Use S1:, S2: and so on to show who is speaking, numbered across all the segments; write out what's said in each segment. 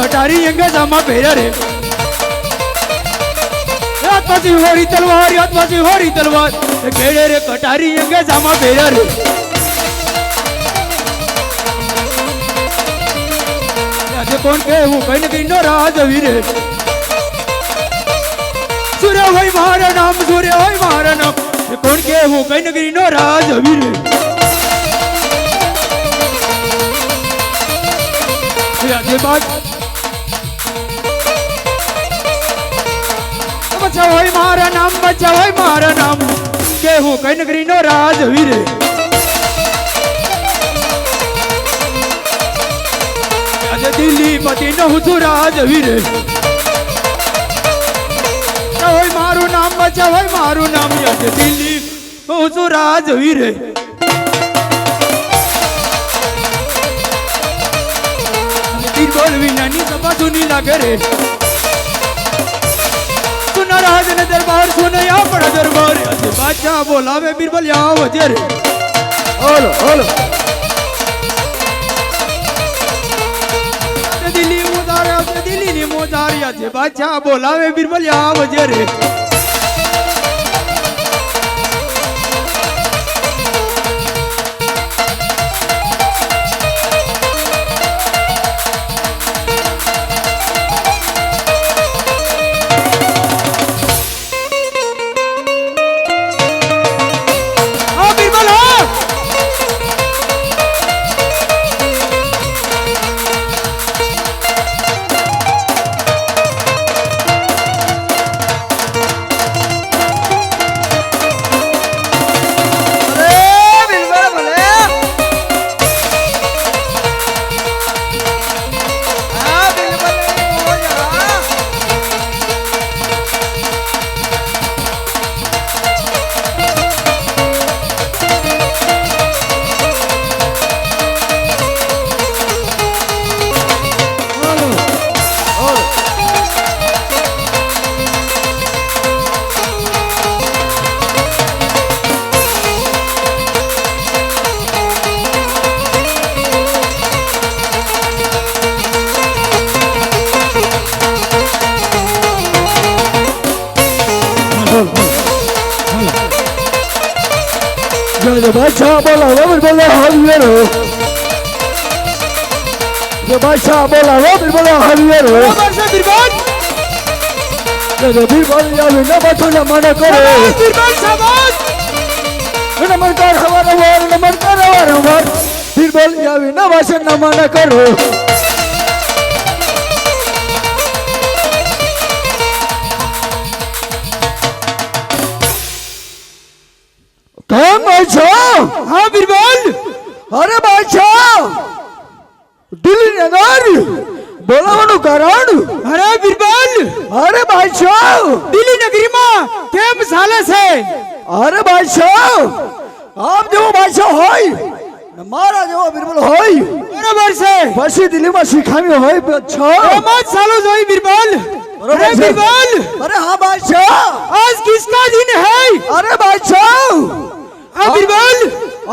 S1: कटारी अंगे जामा पेरा रे हाथी होरी तलवार हाथी होरी तलवार केड़े रे कटारी अंगे जामा पेरा रे आज कौन के हूँ कहीं न कहीं नो राज वीरे सूर्य भाई मारा नाम सूर्य भाई मारा नाम कौन के हूँ कहीं न कहीं नो राज वीरे आज बात बच्चा भाई मारा नाम के हूँ कहीं न कहीं नो राज वीरे आज दिल्ली पति न हूँ तू राज वीरे भाई मारू नाम बच्चा भाई मारू नाम आज दिल्ली हूँ तू राज वीरे बोल विनानी सभा सुनी लागे रे सुना राज ने दरबार सुने या बड़ा दरबार बादशाह बोलावे बीरबल यहाँ वजे रे ओलो ओलो दिल्ली मोदार दिल्ली ने मोदार या बादशाह बोलावे बीरबल यहाँ वजे रे बादशाह बोला बीरबल हाजिर हो बादशाह बोला बीरबल हाजिर हो बीरबल न बचो न मन करो बीरबल शाबाश नमस्कार हमारा नमस्कार हमारा बीरबल न बचो न मन करो कौन बादशाह हाँ बीरबल अरे बादशाह दिल्ली नगर बोलावनु कारण अरे बीरबल अरे बादशाह दिल्ली नगरी में केम साले से अरे बादशाह आप जो बादशाह होई मारा जो बीरबल होई बराबर से बसी दिल्ली में सिखामी होई अच्छा मत सालो जोई बीरबल अरे बीरबल अरे हाँ बादशाह आज किसका दिन है अरे बादशाह हाँ बीरबल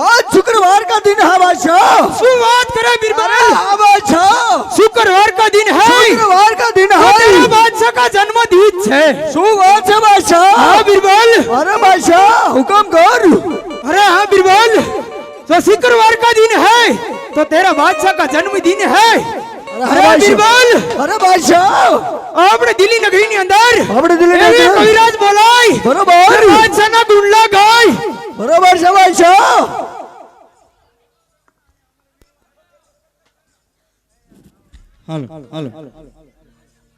S1: आज शुक्रवार का दिन है बादशाह शुरुआत करे बीरबल हाँ बादशाह शुक्रवार का दिन है शुक्रवार का दिन है बादशाह का जन्मदिन है शुरुआत है बादशाह हाँ बीरबल अरे बादशाह हुक्म कर अरे हाँ बीरबल तो शुक्रवार का दिन है तो तेरा बादशाह का जन्मदिन है अरे बीरबल अरे बादशाह आपने दिल्ली नगरी ने अंदर आपने दिल्ली नगरी कविराज बोलाई बरोबर बादशाह ना ढूंढला गाय बरोबर से बादशाह हेलो हेलो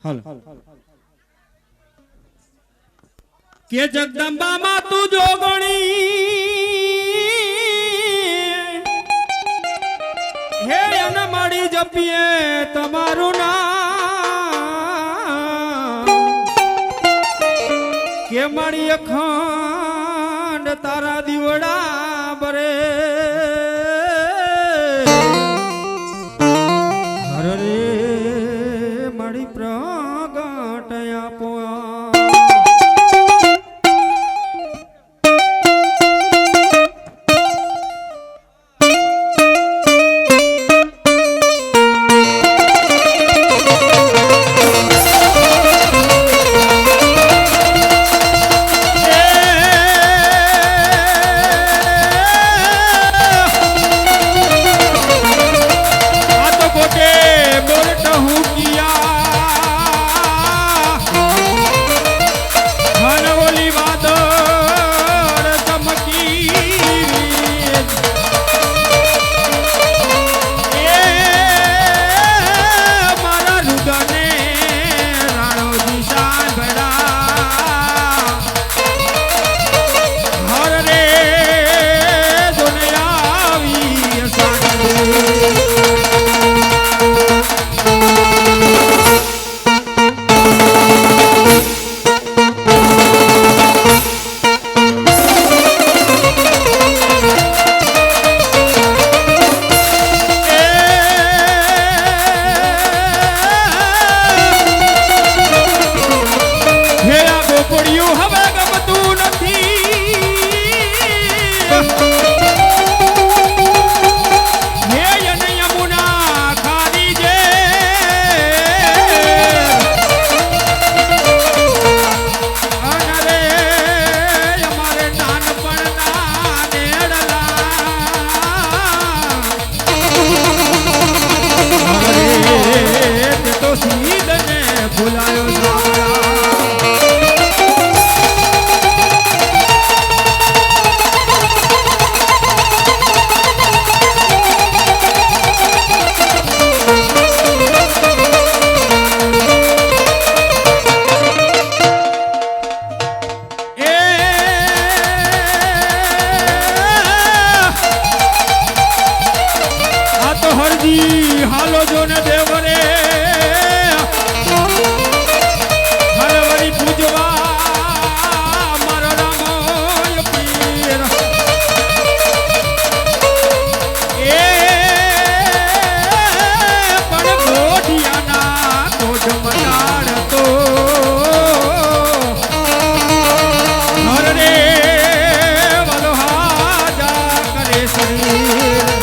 S1: हेलो
S2: के जगदंबा मा तू जोगणी हे अन माड़ी जपिए तमारू नाम के माड़ी अखंड तारा दीवड़ा बरे हर रे माड़ी प्रगटया पोया ભૂલાયો સાંભળા હાલો જો ને દેવરે હરવરી પૂજવા મારો રામોય પીર એ પણ ગોઢિયાના કોઢ મટાડતો હર રે વલો હાજા કરે શરીર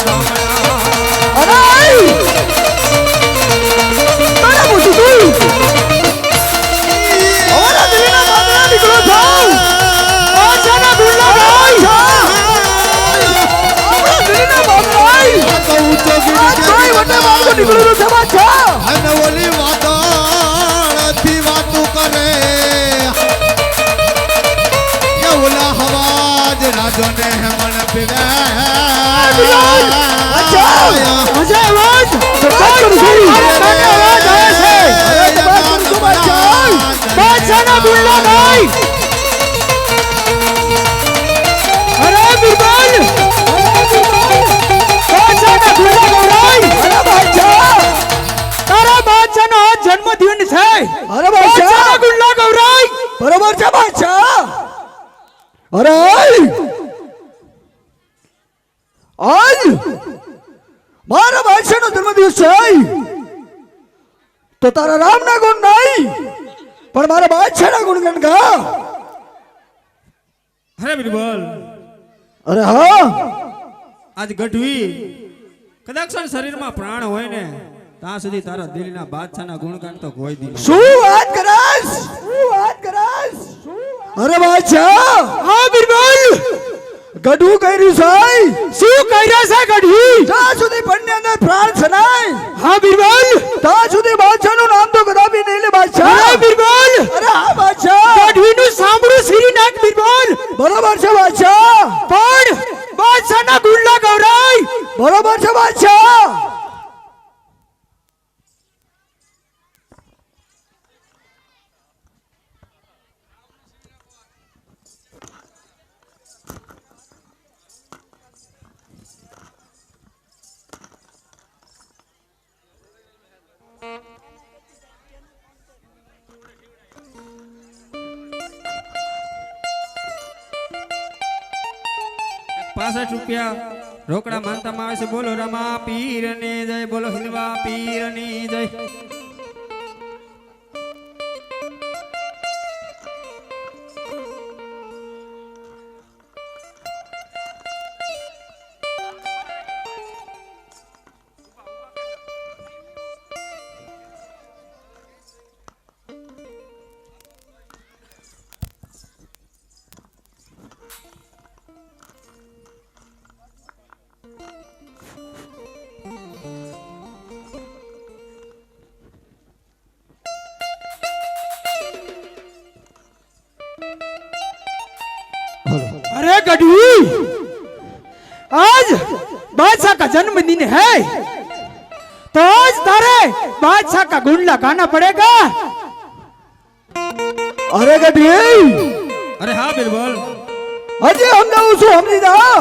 S2: સામણા
S1: અરે તારે પૂછું તું અમારા દિલના બાદરા નીકળો થાવ પાછાના ગુલ્લા ભાઈ આપણા દિલના બાદરાઈ આ ભાઈ વટે માર્ગો નીકળ્યું છે બાદશાહ
S3: અને ઓલી વાદળથી વાતું કરે કે ઓલા હવાજ રાજોને મન પીવે
S1: બાદશાહ અજય અવાજ સરકાર કરું છું અરે કાને અવાજ આવે છે અરે તપાસ કરું છું બાદશાહ બાદશાહના ગુલ્લા ભાઈ અરે બિરબલ બાદશાહના ગુલ્લા ગૌરાઈ અરે બાદશાહ તારા બાદશાહનો આજ જન્મદિન છે અરે બાદશાહના ગુલ્લા ગૌરાઈ બરોબર છે બાદશાહ અરે આજ મારા બાદશાહનો જન્મદિવસ છે તો તારા રામના ગુણ નહીં પણ મારા બાદશાહના ગુણગાન ગા
S2: અરે બિરબલ
S1: અરે હા
S2: આજ ગઢવી કદાચ શરીરમાં પ્રાણ હોય ને ત્યાં સુધી તારા દિલના બાદશાહના ગુણગાન તો કોઈ દી
S1: શું વાત કરસ અરે બાદશાહ હા બિરબલ ગઢવું કર્યું છે શું કર્યા છે ગઢવી જ્યાં સુધી પણની અંદર પ્રાણ છે નહીં હા બિરબલ ત્યાં સુધી બાદશાહનું નામ તો કદાપી નહીં લે બાદશાહ હા બિરબલ અરે હા બાદશાહ ગઢવીનું સાંભળું શ્રીનાથ બિરબલ બરોબર છે બાદશાહ પણ બાદશાહના ગુલ્લા ગૌરાઈ બરોબર છે બાદશાહ
S2: ₹65 રોકડા માનતામાં આવે છે. બોલો રમા પીર ને જય, બોલો હિલવા પીર ની જય.
S1: अरे गढ़वी, आज बादशाह का जन्मदिन है तो आज तारे बादशाह का गुंडला गाना पड़ेगा. अरे गढ़वी,
S2: અરે હા બિરબલ,
S1: હજી સમજાવું છું, સમજી જા.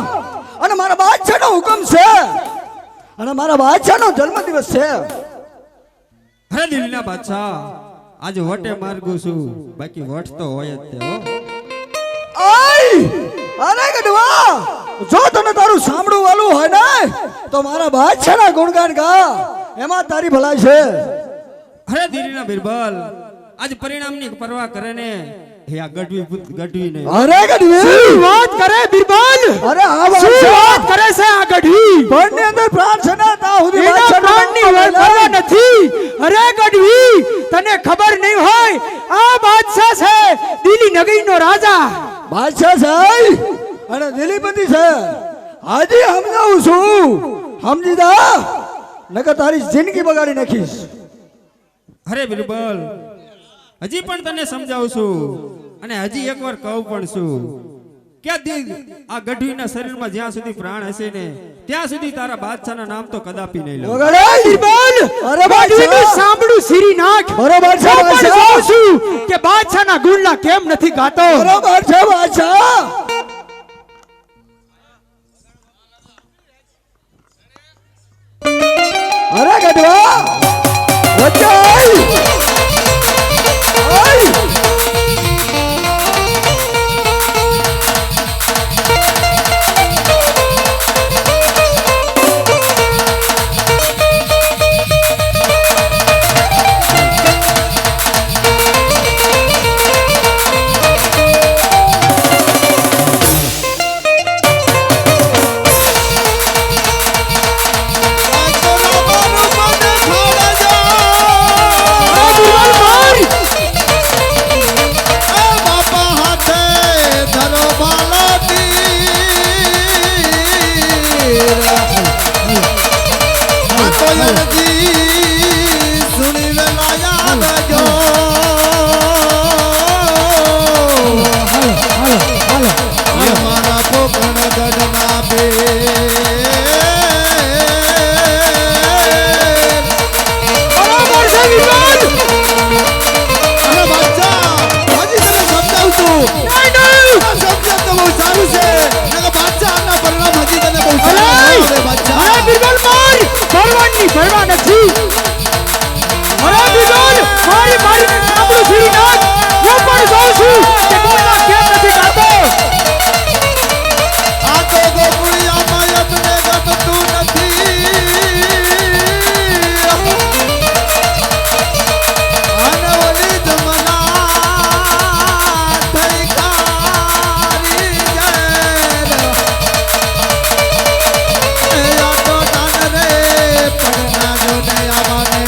S1: અને મારા બાદશાહનો હુકમ છે અને મારા બાદશાહનો જન્મદિવસ છે.
S2: અરે દિલના બાદશાહ, આજે વટે માર્ગું છું, બાકી વટ તો હોય જ તે હો.
S1: અરે ગઢવા, જો તને તારું સાંભળવું વાલું હોય ને તો મારા બાદશાહના ગુણગાન ગા, એમાં તારી ભલાઈ છે.
S2: અરે દિલના બિરબલ, આજ પરિણામની પરવા કરે ને હે આ ગઢવી પુત ગઢવી ને.
S1: અરે ગઢવી, શું વાત કરે બિરબલ? અરે આ વાત કરે છે આ ગઢવી. પ્રાણની અંદર પ્રાણ છે ને તા સુધી બાદશાહ પ્રાણની પરવા નથી. અરે ગઢવી, તને ખબર નહીં હોય, આ બાદશાહ છે દિલ્હી નગરીનો રાજા. બાદશાહ છે અને દિલીપતિ છે. આજે સમજાવું છું, સમજી જા, નકર તારી જિંદગી બગાડી નાખીશ.
S2: અરે બિરબલ, હજી પણ તને સમજાવું છું અને હજી એકવાર કહું પણ છું કે આ ગઢવીના શરીરમાં જ્યાં સુધી પ્રાણ હશે ને ત્યાં સુધી તારા બાદશાહના નામ તો કદાપી નહીં લઉં.
S1: બિરબલ, અરે ગઢવીનું સાંભળું સિરી નાખ. બરોબર છે બાદશાહ, છું કે બાદશાહના ગુણલા કેમ નથી ગાતો. બરોબર છે બાદશાહ. અરે ગઢવા, વચ્ચે આય. નથી અરે બિરબલ મારી મારીને સાંભળું છીરી નાખ હું પણ જોઉં છું કે ગોળા કેમ નથી ગાતો
S3: આ તો ગોકુળિયામાં યજ્ઞ ગમતું નથી અને ઓલી જમના થઈ કારી જેલ એ આ તો દાન રે પડના જોને આવાને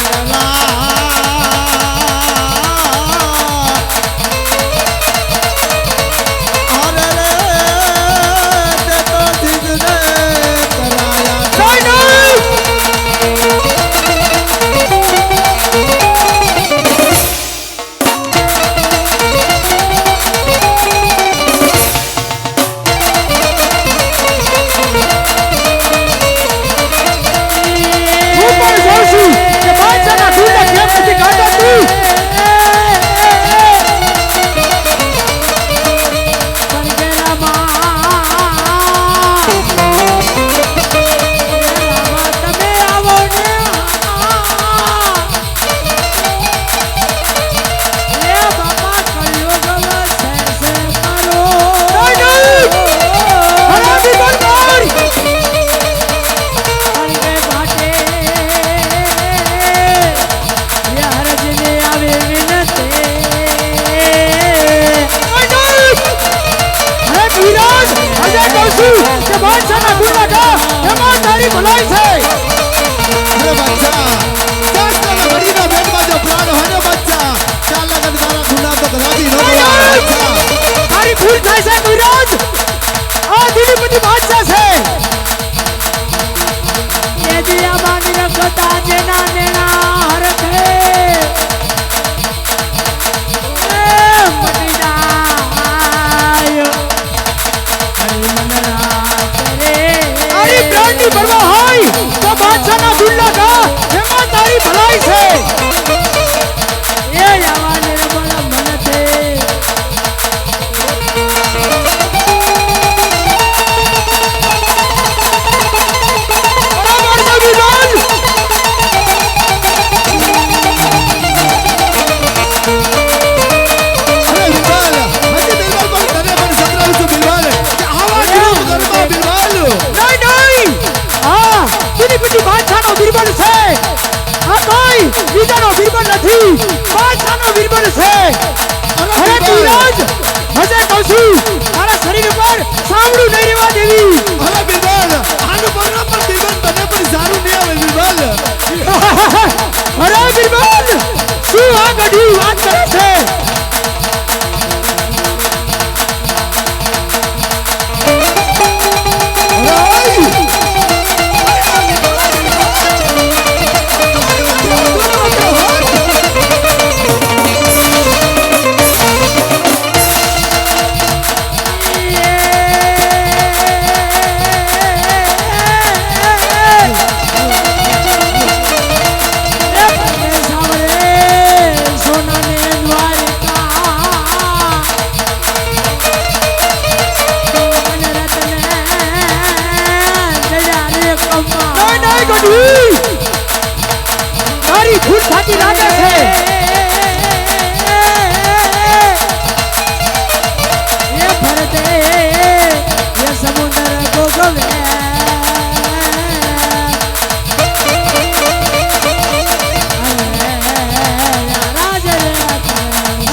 S1: બીજાનો બિરબલ નથી બાદશાહનો બિરબલ છે અરે તુરાજ હજે કહું છું તારા શરીર ઉપર સાંભળું નહીં રહેવા દેવી
S3: અરે બિરબલ આનું બોલવા પર બિરબલ તને પણ સારું નહીં આવે બિરબલ
S1: અરે બિરબલ શું આ ગઢી વાત કરે છે તારી ભૂલ સાચી લાગે છે
S4: ये भरते ये समुद्र को गवे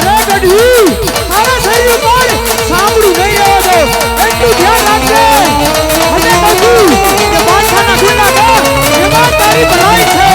S1: અરે ગઢવી તારા શરીર પર સાંભળું નહીં રહેવા દો એટલું ધ્યાન રાખજે અને કહું કે બાદશાહના ગુંડા એમાં તારી ભલાઈ છે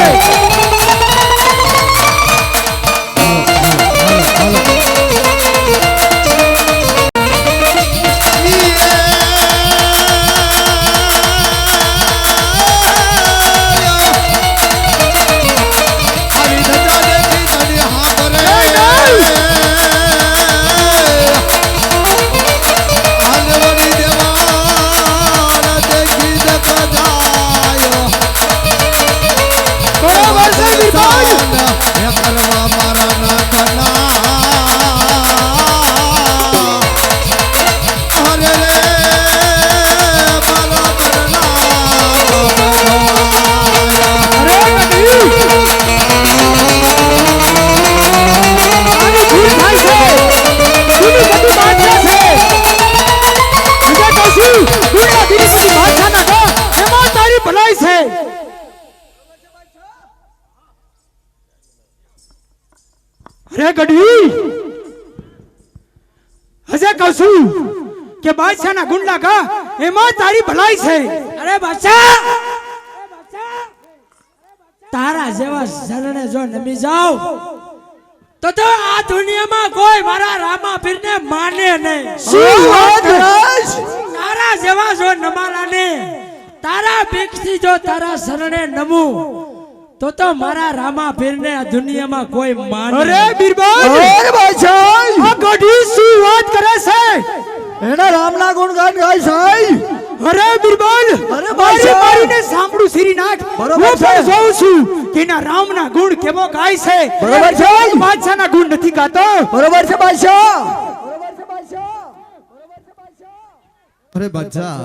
S1: અરે ગઢવી હજે કહું છું કે બાદશાહના ગુંડા કા એમાં તારી ભલાઈ છે.
S4: અરે બાદશાહ, તારા જેવા શરણે જો નમી જાવ તો આ દુનિયામાં કોઈ મારા રામાપીરને માને નહીં.
S1: શું વાત કરસ?
S4: તારા જેવા જો નમાલાને તારા ભીખથી જો તારા શરણે નમું તો મારા રામાપીરને આ દુનિયામાં કોઈ માને.
S1: અરે બીરબલ, અરે બાદશાહ, આ ગઢી શું વાત કરે છે? એના રામના ગુણગાન ગાય છે. અરે બીરબલ, અરે બાદશાહ, મારીને સાંભળું શ્રીનાથ. હું પણ જોઉં છું કે એના રામના ગુણ કેવો ગાય છે. બરોબર છે. બાદશાહના ગુણ નથી ગાતો. બરોબર છે બાદશાહ.
S3: અરે બાદશાહ,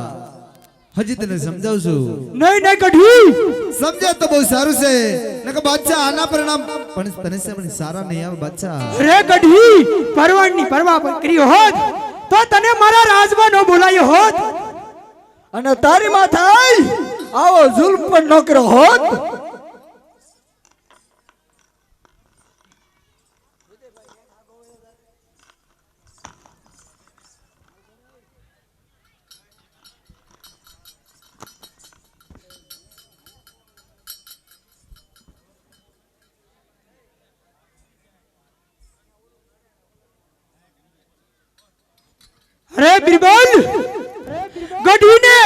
S3: હજી તને સમજાવું છું.
S1: નહીં નહીં ગઢવી,
S3: સમજે તો બહુ સારું છે. નકર બાદશાહ આના પરિણામ પણ તને પણ સારા નહીં આવે બાદશાહ.
S1: અરે ગઢવી, પરવાણની પરવા કરી હોત તો તને મારા રાજમાં ન બોલાયો હોત અને તારી માથે આવો જુલ્મ પણ ન કર્યો હોત. અરે બીરબલ, ગઢવીને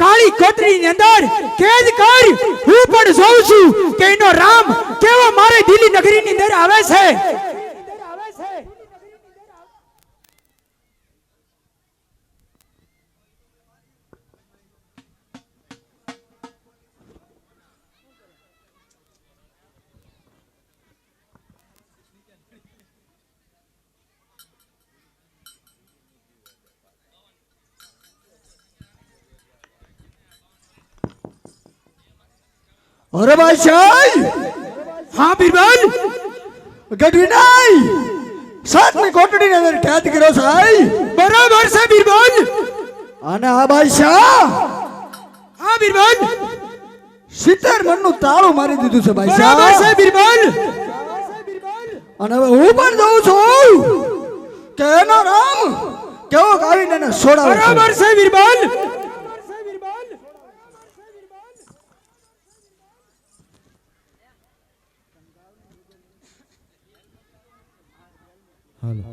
S1: કાળી કોટરીની અંદર કેદ કર. હું પણ જોઉં છું કે એનો રામ કેવો મારે દિલ્હી નગરીની અંદર આવે છે. અરે બાદશાહ, હા બીરબલ, ગઢવી નહીં સાતમી કોટડીની અંદર કેદ કર્યો છે. બરાબર છે બીરબલ. અને આ બાદશાહ, હા બીરબલ, 70 મણનું તાળું મારી દીધું છે બાદશાહ. બરાબર છે બીરબલ. અને હવે હું પણ જોઉં છું કે એનો રામ કેવો આવીને એને છોડાવે. બરાબર છે બીરબલ.
S3: હાલો.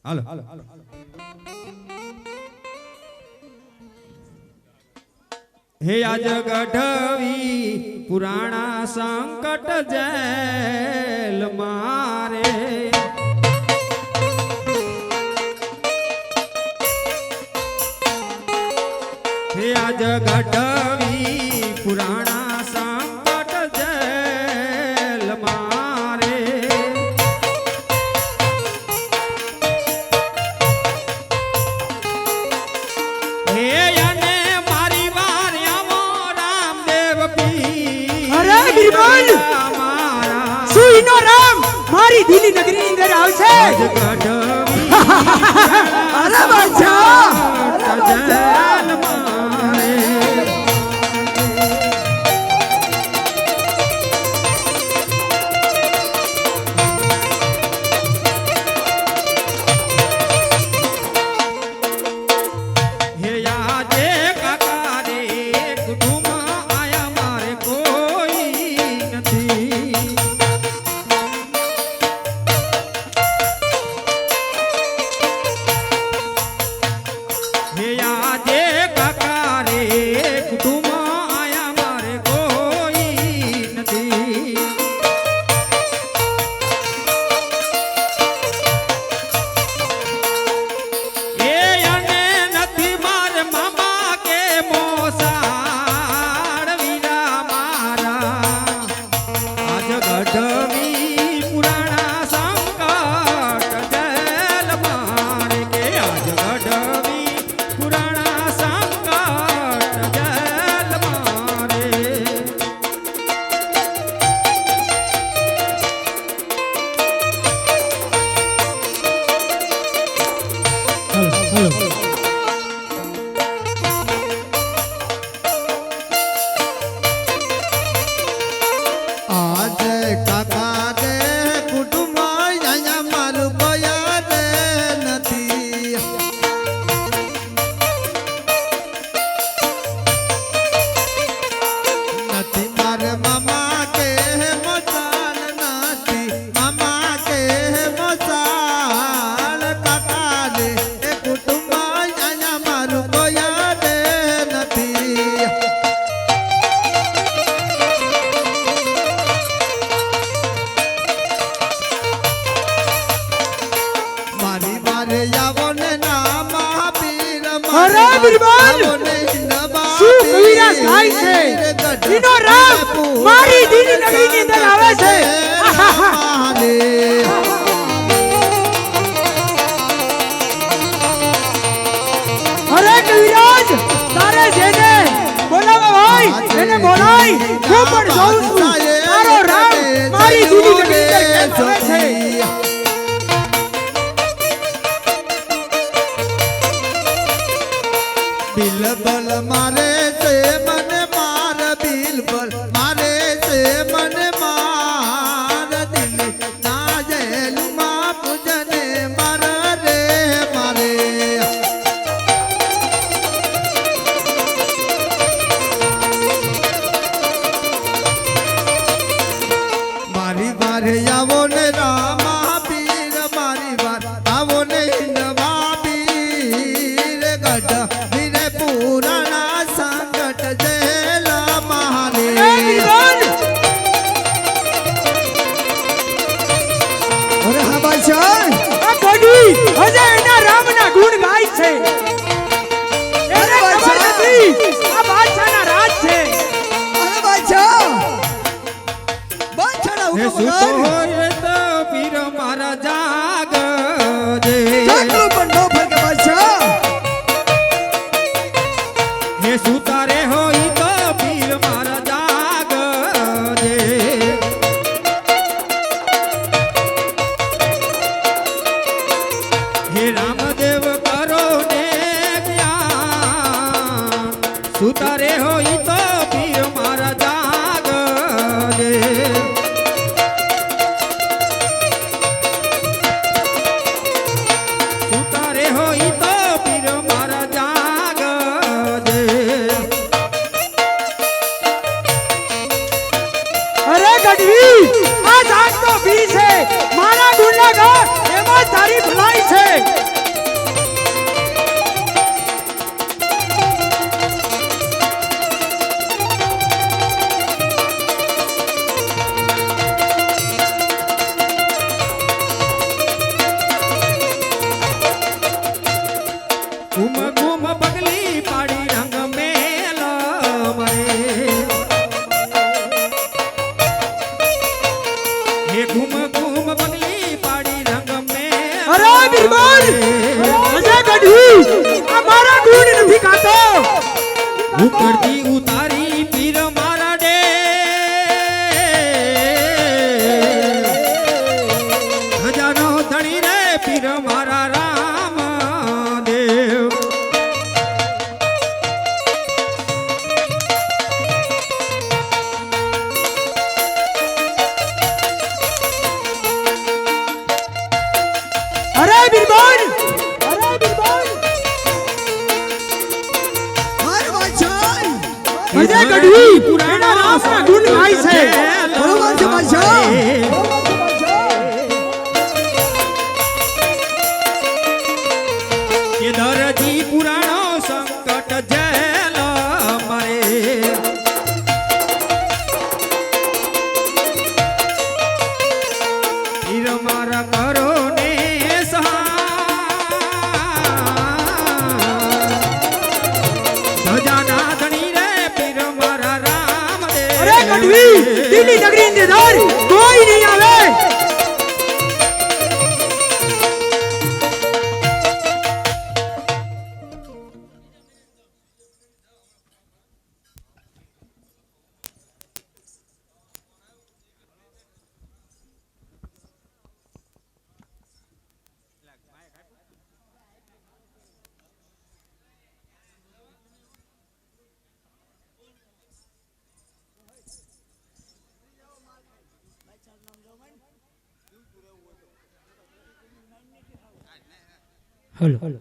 S2: હાલ હાલો. હે આજ ગઢવી પુરાણા સંકટ જેલ મારે, હે આજ ગઢવી પુરાણા સંકટ જેલ મારે, હે અને મારી વાર્યામો રામદેવ પીર.
S1: અરે બીરબલ, શું ઈનો રામ મારી દિલ્હી નગરીની અંદર આવશે? અરે બાદશાહ,
S2: જેલ મારે, હે આજે કાકા રે કુટુંબ આયા મારે કોઈ નથી, હે આજે
S4: બિરબલ શું કવિરાજ ગાય છે એનો રામ મારી દીની નગરીની અંદર આવે છે અરે કવિરાજ તારે જેને બોલાવા હોય એને બોલાય હું પણ જોઉં છું તારો રામ મારી દીની નગરીની અંદર આવે છે
S3: બિલબલ મારે છે મને માર બિલબલ મારે છે મને માર દિલ ના જેલમાં પૂજને માર રે મારે મારી વારે આવો ને રામા પીર મારી વાર આવો ને નવા પીર ગઢ પુરાણા સંકટ જેલા મહાલે
S1: અરે હા બાદશાહ
S4: આ ગોડી હજે એના રામના ગુણ ગાય છે એને ખબર નથી આ બાદશાહના રાજ છે
S1: અરે બાદશાહ બાદશાહના
S2: હે
S1: હુકમ
S2: સુતો
S1: વગર
S2: હોય તો પીર મારા જાગજે
S1: જાગલું પણ ન ફરકે બાદશાહ
S2: હે સુતારે હોય તો પીર મારા જાગજે હે રામદેવ કરો ને જ્ઞાન સુતારે હોય તો પીર મારા જાગજે સુતારે હોય તો પીર મારા જાગજે
S4: અરે ગઢવી આ જાગતો બી છે મારા ગુણના ગા એમાં તારી ભલાઈ છે
S2: ઘૂમ ઘૂમ પગલી પાડી રંગ મેલ મરે હે ઘૂમ ઘૂમ પગલી પાડી રંગ મેલ
S4: અરે બિરબલ અજય ગઢવી આ મારા ગુણ નથી કાતો
S2: ઉપરથી ઉતારી પીર મારા ડે હજારો ધણી રે પીર મારા રામ દેવ
S4: અરે બિરબલ
S1: મારે બાદશાહ
S4: અજય ગઢવી એના રામના ગુણ ગાય છે
S1: બરોબર છે બાદશાહ
S2: કે દરજી પુરાણો સંકટ જેલ મરે પીર મારા કરો ને સહાય ધજાના ધણી રે પીર મારા રામ
S4: અરે ગઢવી દીની નગરીની અંદર કોઈ નહીં આવે હલો
S1: હાલો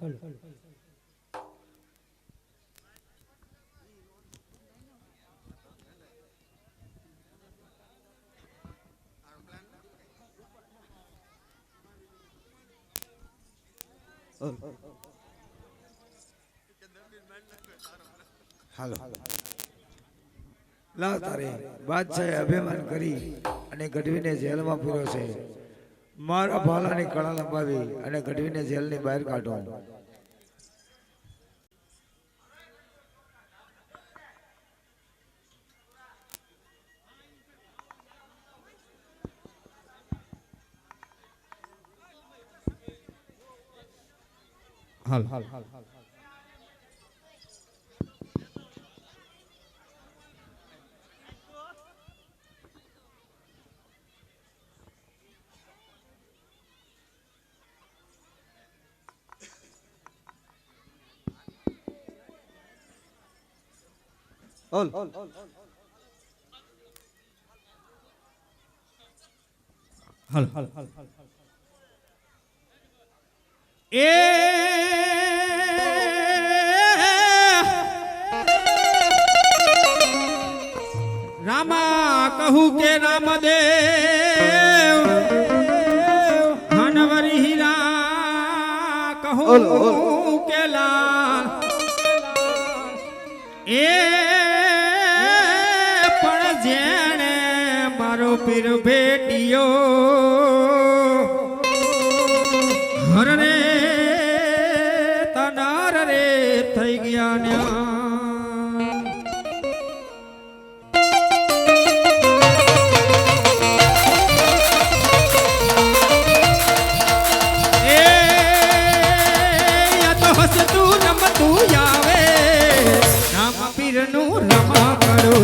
S1: લાવ તારે બાદશાહે અભિમાન કરી અને ગઢવીને જેલમાં પૂર્યો છે મારા ભાલાની કળા લંબાવી અને ગઢવીને જેલની બહાર કાઢો
S2: હાલ હાલ એ રામા કહું કે રામદેવ હનવરી હીરા કહું કે લાલ એ પણ જેણે મારો પીર ભેટિયો હર રે તનાર રે થઈ ગયા ન્યા તું આવે રામ પીરનું રમા કરો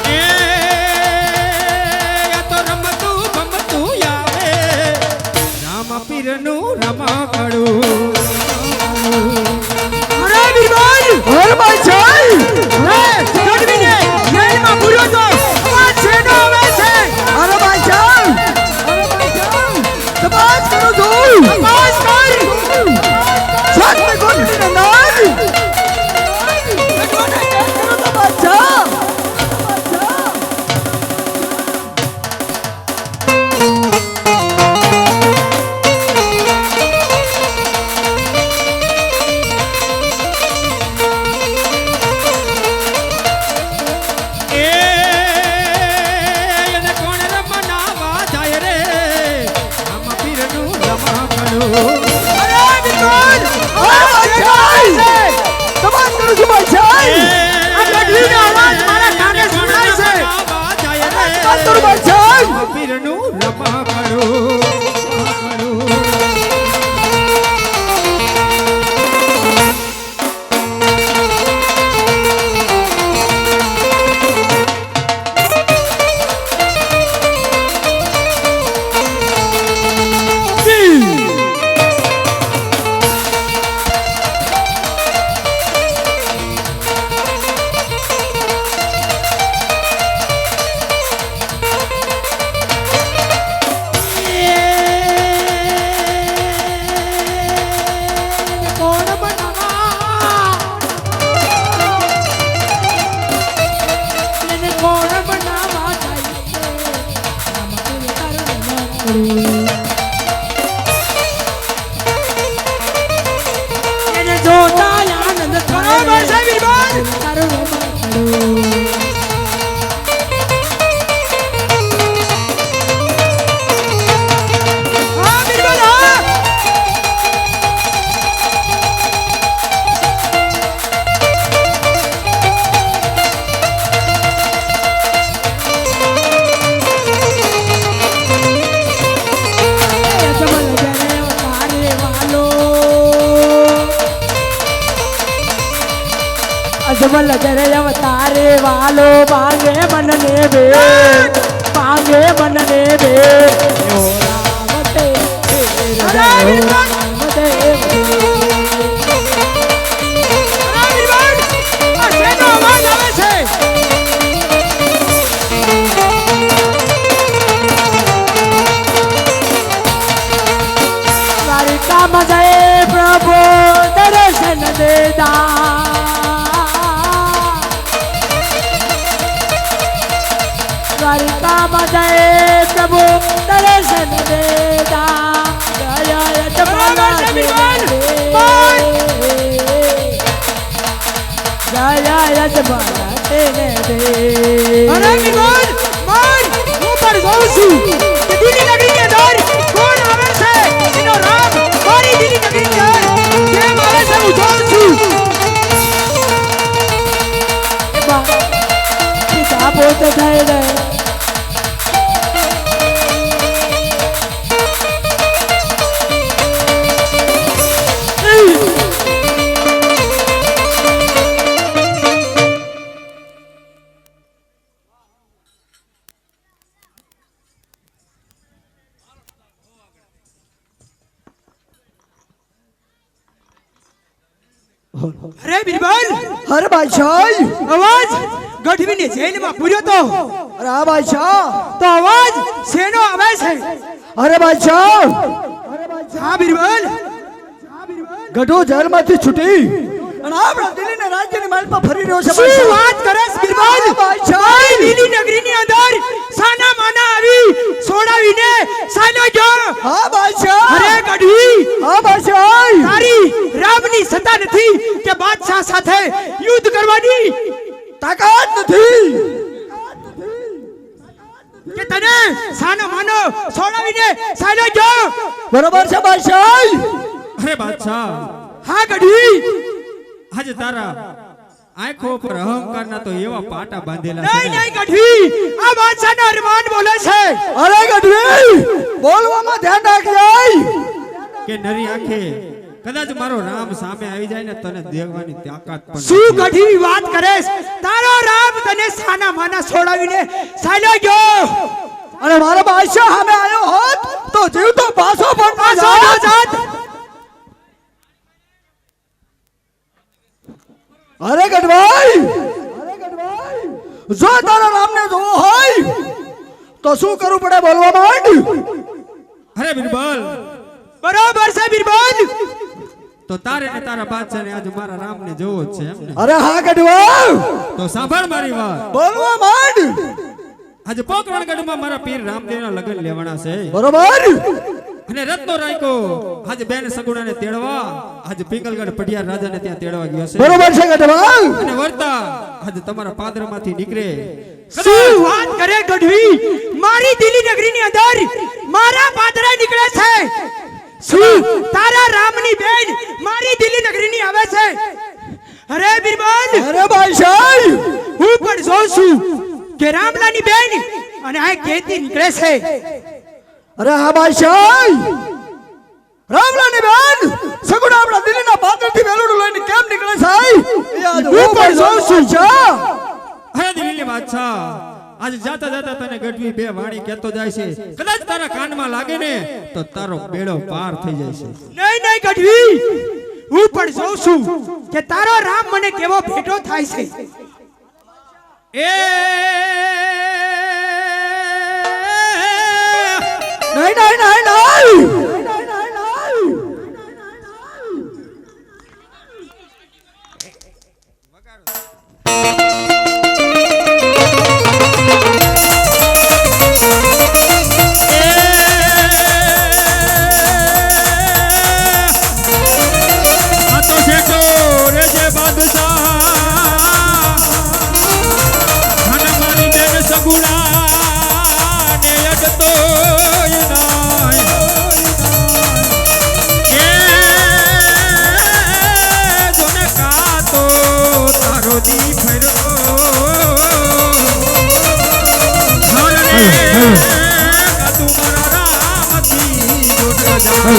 S2: એ તો રમતું ગમતું આવે રામ પીરનું રમા કરો
S4: અરે બીરબલ
S1: અરે બાદશાહ
S4: રે ગઢવીને જેલમાં પૂરો તો આ છેડો આવે છે
S1: અરે બાદશાહ તપાસ કરો છું
S4: તપાસ કર
S1: સત્ય ગોઠવીને નાર બાદશાહ
S2: એને કોણ રમનાવા જાય રે રામ પીરનું રમા કરો
S4: અરે બીરબલ
S1: તપાસ કરો છું બાદશાહ
S4: આ ગઢવીનો અવાજ મારા કાને સંભળાય છે
S1: તપાસ કરો બાદશાહ
S2: પીરનું રમા કરો
S4: કોણ બનાવા એને કોણ બનાવા એને જોતા આનંદ બરાબર છે બીરબલ હા બીરબલ હા અજમલ જરે અવતારે વાલો પાંગે મનને બે પાંગે મનને બે યો રામતે કામ જય પ્રભુ દર્શન દેદા દ્વારિકામાં જય પ્રભુ દર્શન દેદા જય યજમાન જય યજમાન તેને દે અરે વિમલ માર હું પર જોઉં છું કે દિલ્હી નગરીની અંદર કોણ આવે છે એનો રામ મારી દિલ્હી નગરીની અંદર કેમ આવે છે હું જોઉં છું પિતા પોતે થઈ ગયે અરે બિરબલ
S1: અરે બાદશાહ
S4: અવાજ ગઢવીને જેલમાં પૂર્યો તો
S1: અરે હા બાદશાહ
S4: તો અવાજ શેનો આવે છે
S1: અરે બાદશાહ
S4: હા બિરબલ
S1: ગઢો જેલમાંથી છૂટી અને આપણા દિલ્હીના રાજ્યની માલ પર ફરી રહ્યો છે
S4: શું
S1: બાદશાહ.
S4: વાત કરસ બિરબલ
S1: હા, બાદશાહ.
S4: મારી દિલ્હી નગરીની અંદર સાના માના આવી છોડાવીને સાનો જો
S1: હા બાદશાહ
S4: અરે ગઢવી
S1: હા બાદશાહ
S4: તારી રામની સત્તા નથી કે બાદશાહ સાથે યુદ્ધ કરવાની
S1: તાકાત નથી
S4: કે તને સાનો માનો છોડાવીને સાનો જો
S1: બરોબર છે બાદશાહ
S2: અરે બાદશાહ
S4: હા ગઢવી
S2: આજે તારા આંખો પર અહંકારના તો એવા પાટા બાંધેલા છે
S4: નહીં
S2: ને.
S4: નહીં ગઢવી આ બાદશાહનો અરમાન બોલે છે
S1: અરે ગઢવી બોલવામાં ધ્યાન રાખજે
S2: કે નરી આંખે કદાચ મારો રામ સામે આવી જાય ને તને દેખવાની તાકાત પણ
S4: શું
S2: નથી.
S4: ગઢવી વાત કરેસ તારો રામ તને સાના માના છોડાવીને સાનો જો
S1: અને મારા બાદશાહ સામે આવ્યો હોત તો જીવતો પાછો પણ
S4: આ
S1: ના
S4: સાનો
S1: જાત.
S4: જાત
S1: અરે ગઢવાઈ જો તારા રામને જોવો હોય તો શું કરવું પડે બોલવા માંડ
S2: અરે બિરબલ
S4: બરોબર છે બિરબલ
S2: તો તારે ને તારા બાદશાહને આજે મારા રામને જોવો જ છે એમ ને.
S1: અરે હા ગઢવા
S2: તો સાંભળ મારી વાત.
S1: બોલવા માંડ
S2: આજે પોકરણગઢમાં મારા પીર રામદેવના લગ્ન લેવાના છે
S1: બરોબર
S2: અને રત્નો રાયકો આજે બેન સગુણાને તેડવા આજે પિંગલગઢ પઢિયાર રાજાને ત્યાં તેડવા ગયો છે.
S1: બરોબર છે ગઢવા
S2: અને વર્તા આજે તમારા પાદરમાંથી નીકળે
S4: શું વાત કરે ગઢવી મારી દિલ્હી નગરીની અંદર મારા પાદરા નીકળે છે શું તારા રામની બેન મારી દિલ્હી નગરીની આવે છે અરે બિરબલ
S1: અરે બાદશાહ
S4: હું પણ જોઉં છું કે રામલાની બેન અને આ કેતી નીકળે છે
S1: અરે હા બાદશાહ રામલાની બેન સગુણ આપણા દિલ્હીના પાદરથી વેલુડું લઈને કેમ નીકળે છે એ આજ હું પણ જોઉં છું બાદશાહ.
S2: હે દિલ્હી બાદશાહ આજે જાતા જાતા તને ગઢવી બે વાણી કહેતો જાય છે કદાચ તારા કાનમાં લાગે ને તો તારો બેડો પાર થઈ જાય છે.
S4: નહીં નહીં ગઢવી હું પણ જોઉં છું કે તારો રામ મને કેવો ભેટો થાય છે
S2: એ
S1: નહીં નહીં નહીં નહીં
S2: આ તો શેઠો રે જે બાદશાહ અને મારી બેન સગુણા ને અડતો નાય કે જોને કાતો તારો દી ફેરો હરણે કાતું મારા રામથી જોડો જા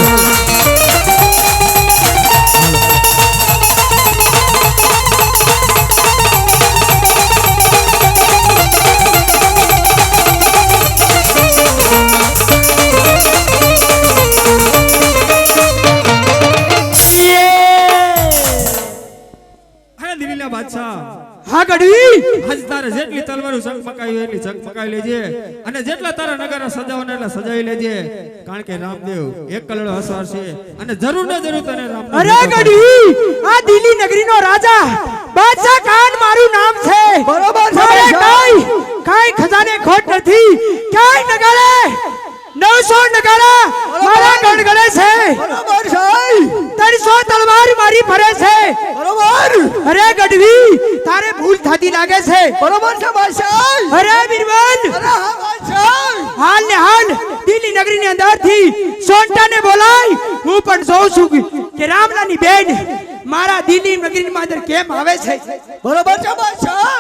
S4: હા ગઢવી
S2: આજ તારે જેટલી તલવારો સંગ મકાવી હોય એટલી સંગ મકાવી લેજે અને જેટલા તારા નગારા સજાવવાના એટલા સજાવી લેજે કારણ કે રામદેવ એક કલડો હસવાર છે અને જરૂર ને જરૂર તને રામનો
S4: અરે
S2: ભેટો થાય.
S4: ગઢવી આ દિલ્હી નગરીનો રાજા બાદશાહ ખાન મારું નામ છે
S1: બરોબર છે,
S4: મારે
S1: બાદશાહ.
S4: કાઈ ખજાને ખોટ નથી કાઈ નગારે 900 નગારા મારા ગણગણે છે
S1: બરોબર સાહેબ
S4: 300 તલવાર મારી ફરે છે
S1: બરોબર
S4: અરે ગઢવી તારે ભૂલ થતી લાગે છે
S1: બરોબર છે બાદશાહ
S4: અરે બિરબલ
S1: અરે હા બાદશાહ
S4: હાલ ને હાલ દિલ્હી નગરીની અંદરથી સોંટાને બોલાય હું પણ જોઉં છું કે રામલાની બેન મારા દિલ્હી નગરીની અંદર કેમ આવે છે
S1: બરોબર છે બાદશાહ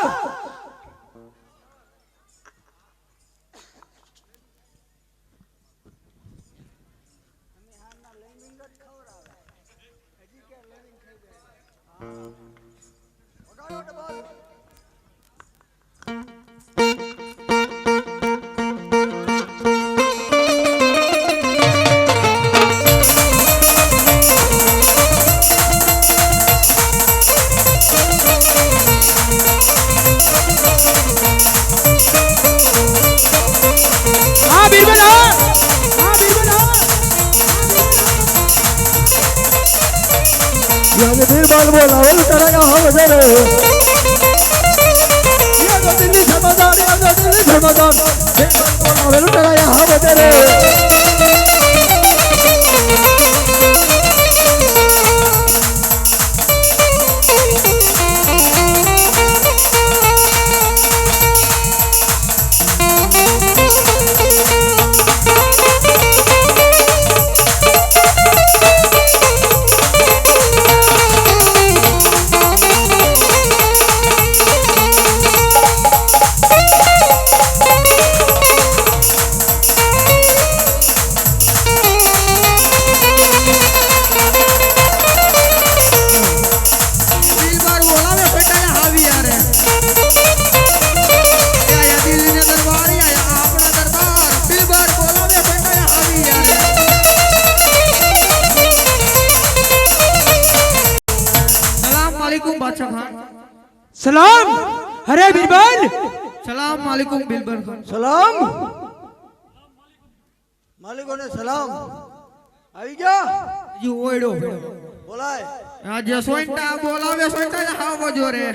S1: बोलावे लुटाया हवे रे ये तो दिल्ली धर्मदार बोलावे लुटाया हवे रे
S4: सलाम अरे बीरबल
S3: सलाम वालेकुम बिलबर खान
S1: सलाम मालिकों ने सलाम आई गया
S3: यू ओइडो
S1: बोलाए
S3: आज सोंटा बोलावे सोंटा हाव जोरे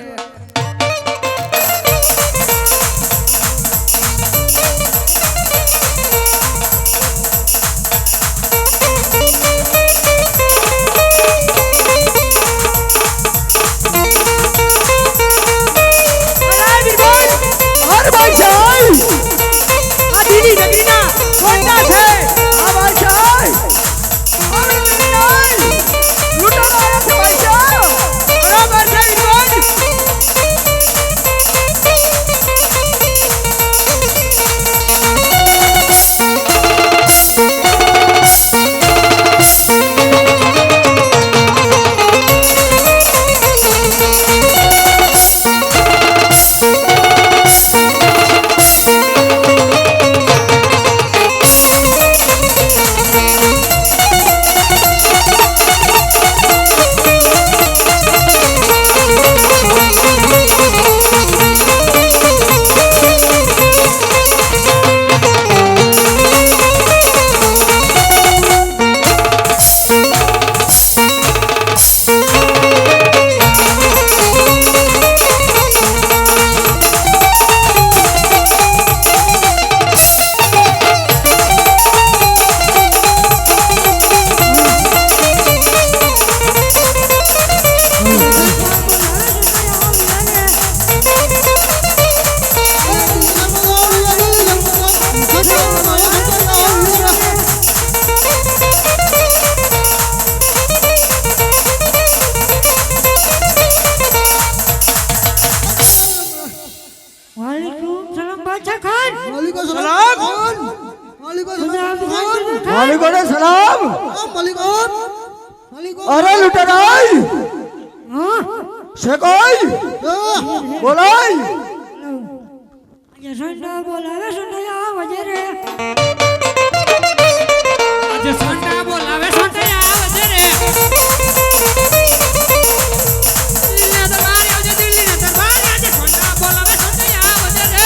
S1: मालिकों ने सलाम अरे लुटेराई शेकोई बोलाई
S4: ये सोंटा बोलावे सोंटा या वजरे
S2: આજે સોંટા બોલાવે સોંટા આવે રે દિલ્હીના દરબાર આવજે દિલ્હીના દરબાર આજે સોંટા બોલાવે સોંટા આવે રે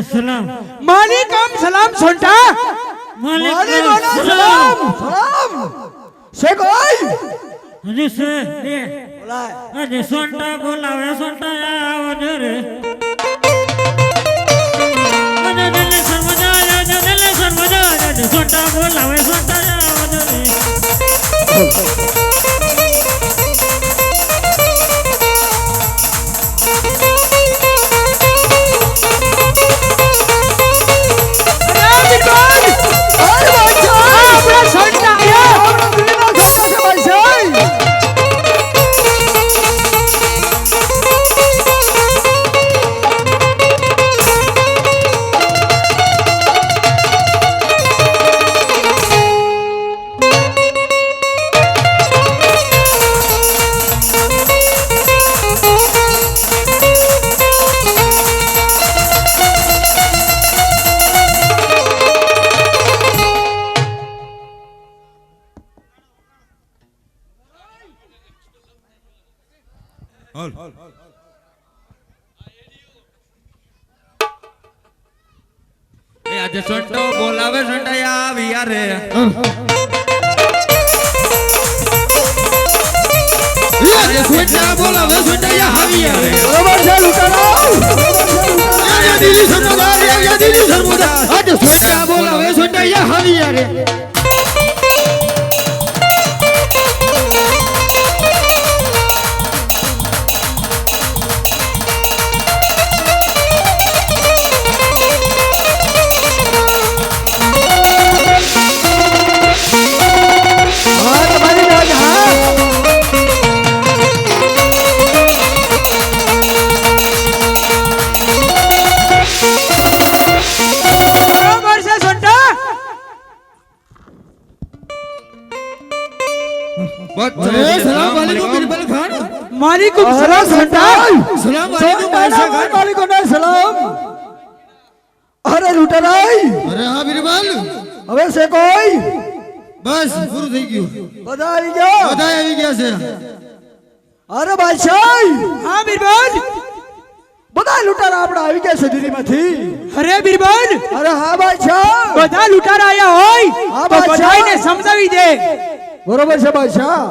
S4: सलाम
S1: मालिकम सलाम सोंटा मालिकों ने सलाम सलाम शेकोई
S4: हजी से
S1: बोलाए
S4: अरे सोंटा बोलावे सोंटा आवज रे अरे दिल सर्वजा सोंटा बोलावे सोंटा आवज रे
S2: એ આજે સોંટો બોલાવે સોંટાયા આવી યારે આજે સોંટા બોલાવે સોંટાયા આવી યારે
S1: બરોબર છે લુટારાવ
S2: આજે દિલ્હી સરદાર આજે દિલ્હી સરદાર આજે સોંટા બોલાવે સોંટાયા આવી યારે
S1: હા તમારી રાજ હા
S4: બરોબર છે સોંટા
S2: સલામ વાલેકુમ બિરબલ ખાન
S4: માલિકુમ સલામ સોંટા
S2: સલામ વાલેકુમ બાદશાહ ખાન
S1: માલિકોને સલામ અરે લુટારાઈ
S3: અરે હા બિરબલ
S1: હવે છે કોઈ
S3: બસ પૂરું થઈ ગયું
S1: બધા આવી ગયા
S3: બધા આવી ગયા છે
S1: અરે બાદશાહ
S4: હા બિરબલ
S1: બધા લુટારા આપણા આવી ગયા છે દિલ્હીમાંથી
S4: અરે બિરબલ
S1: અરે હા બાદશાહ
S4: બધા લૂંટારા આયા હોય
S1: હા,
S4: તો
S1: બાદશાહ.
S4: બધાયને સમજાવી દે
S1: બરોબર છે બાદશાહ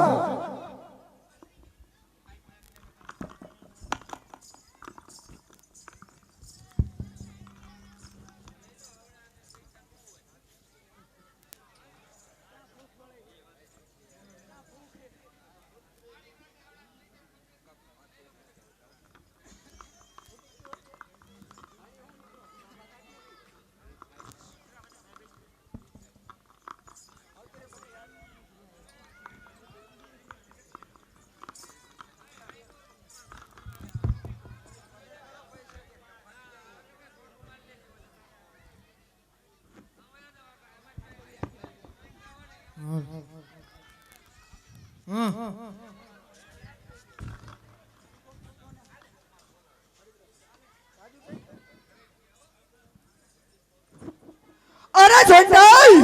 S1: અરે ઝંડાઈ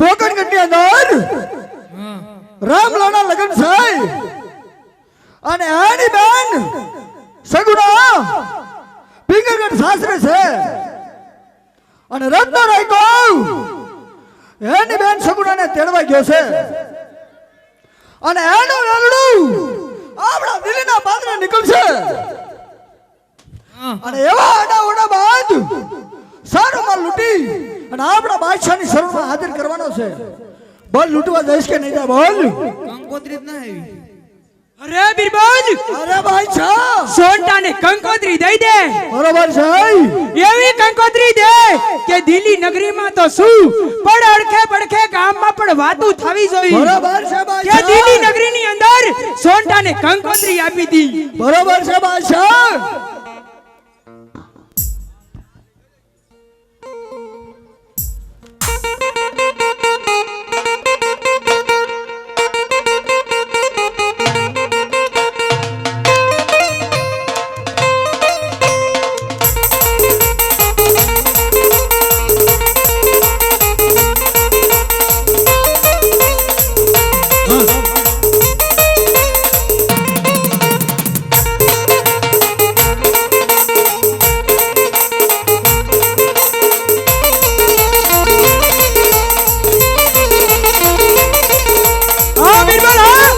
S1: પોકણગઢની અંદર રામલાના લગ્ન છે અને આની બેન સગુણા પિંગરગઢ સાસરે છે અને રત્નો રાયકો એની બેન સગુણાને તેડવા ગયો છે અને એનું વેલડું આપણા દિલ્હીના પાદરે નીકળશે અને એવા આડા ઓડા બાદ સારો માલ લૂંટી અને આપણા બાદશાહની શરણમાં હાજર કરવાનો છે બોલ લૂંટવા જઈશ કે નહીં જાય બોલ
S2: કંકોત્રી જ ના આવી
S4: અરે બિરબલ
S1: અરે બાદશાહ
S4: સોંટાને કંકોત્રી દઈ દે
S1: બરોબર છે
S4: એવી કંકોત્રી દે કે દિલ્હી નગરીમાં તો શું પણ અડખે પડખે ગામમાં પણ વાતું થવી જોઈએ
S1: બરોબર છે
S4: કે
S1: બાદશાહ
S4: દિલ્હી નગરીની અંદર સોંટાને કંકોત્રી આપી દી
S1: બરોબર છે બાદશાહ
S4: હા બિરબલ હા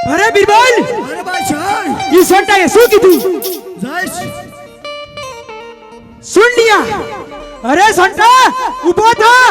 S4: અરે બિરબલ
S1: અરે બાદશાહ
S4: ઈ સોંટાએ શું કીધું
S1: જઈશ
S4: સુન લિયા અરે સોંટા ઉભો થા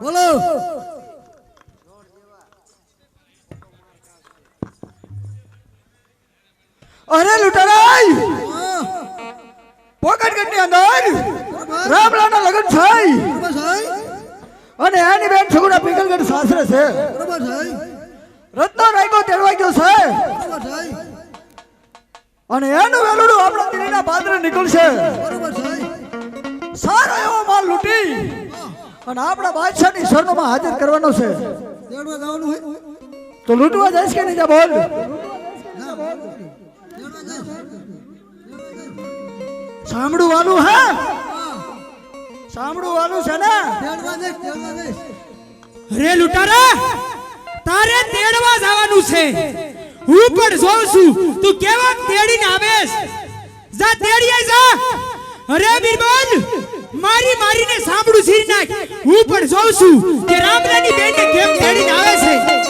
S3: બોલો
S1: અરે લૂંટારાય પોકટગઢની અંદર રામલાના લગ્ન થાય અને એની બેન છોકરા પિંગલગઢ સાસરે છે રત્નો રાયકો તેડવા ગયો છે અને એનું વેલુડું આપણા દિલ્હીના પાદરે નીકળશે સારો એવો માલ લૂંટી અને આપણા બાદશાહની શરણોમાં હાજર કરવાનો છે તો લૂંટવા જઈશ કે નહીં જા બોલ સાંભળવાનું હે સાંભળવાનું છે ને
S4: અરે લૂંટારા તારે તેડવા જવાનું છે હું પણ જોઉં છું તું કેવા તેડીને આવેશ જા તેડી આય જા અરે બિરબલ મારીને સાંભળું છીર નાખ હું પણ જોઉં છું કે રામલાની બેનને કેમ તેડીને આવે છે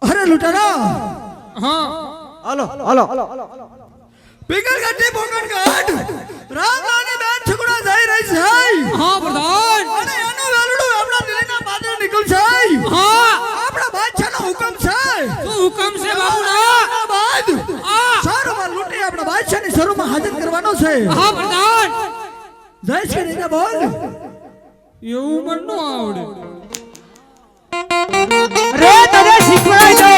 S1: અરે લૂંટારા
S2: હા
S1: હાલો પિંગલગઢની પોકટગઢ રામલાની બેન છોકરા જઈ રહી છે
S4: હા પ્રધાન
S1: અને એનું વેલુડું આપણા દિલ્હીના પાદરે નીકળશે
S4: હા
S1: આપણા બાદશાહનો હુકમ છે
S4: શું હુકમ છે બાબુના
S1: એના બાદ સારું માલ લૂંટી આપણા બાદશાહની શરૂમાં હાજર કરવાનો છે
S4: હા પ્રધાન
S1: જય શ્રી કૃષ્ણ બોલ
S4: એવું મને ન આવડે
S1: રે તને શીખવાય દો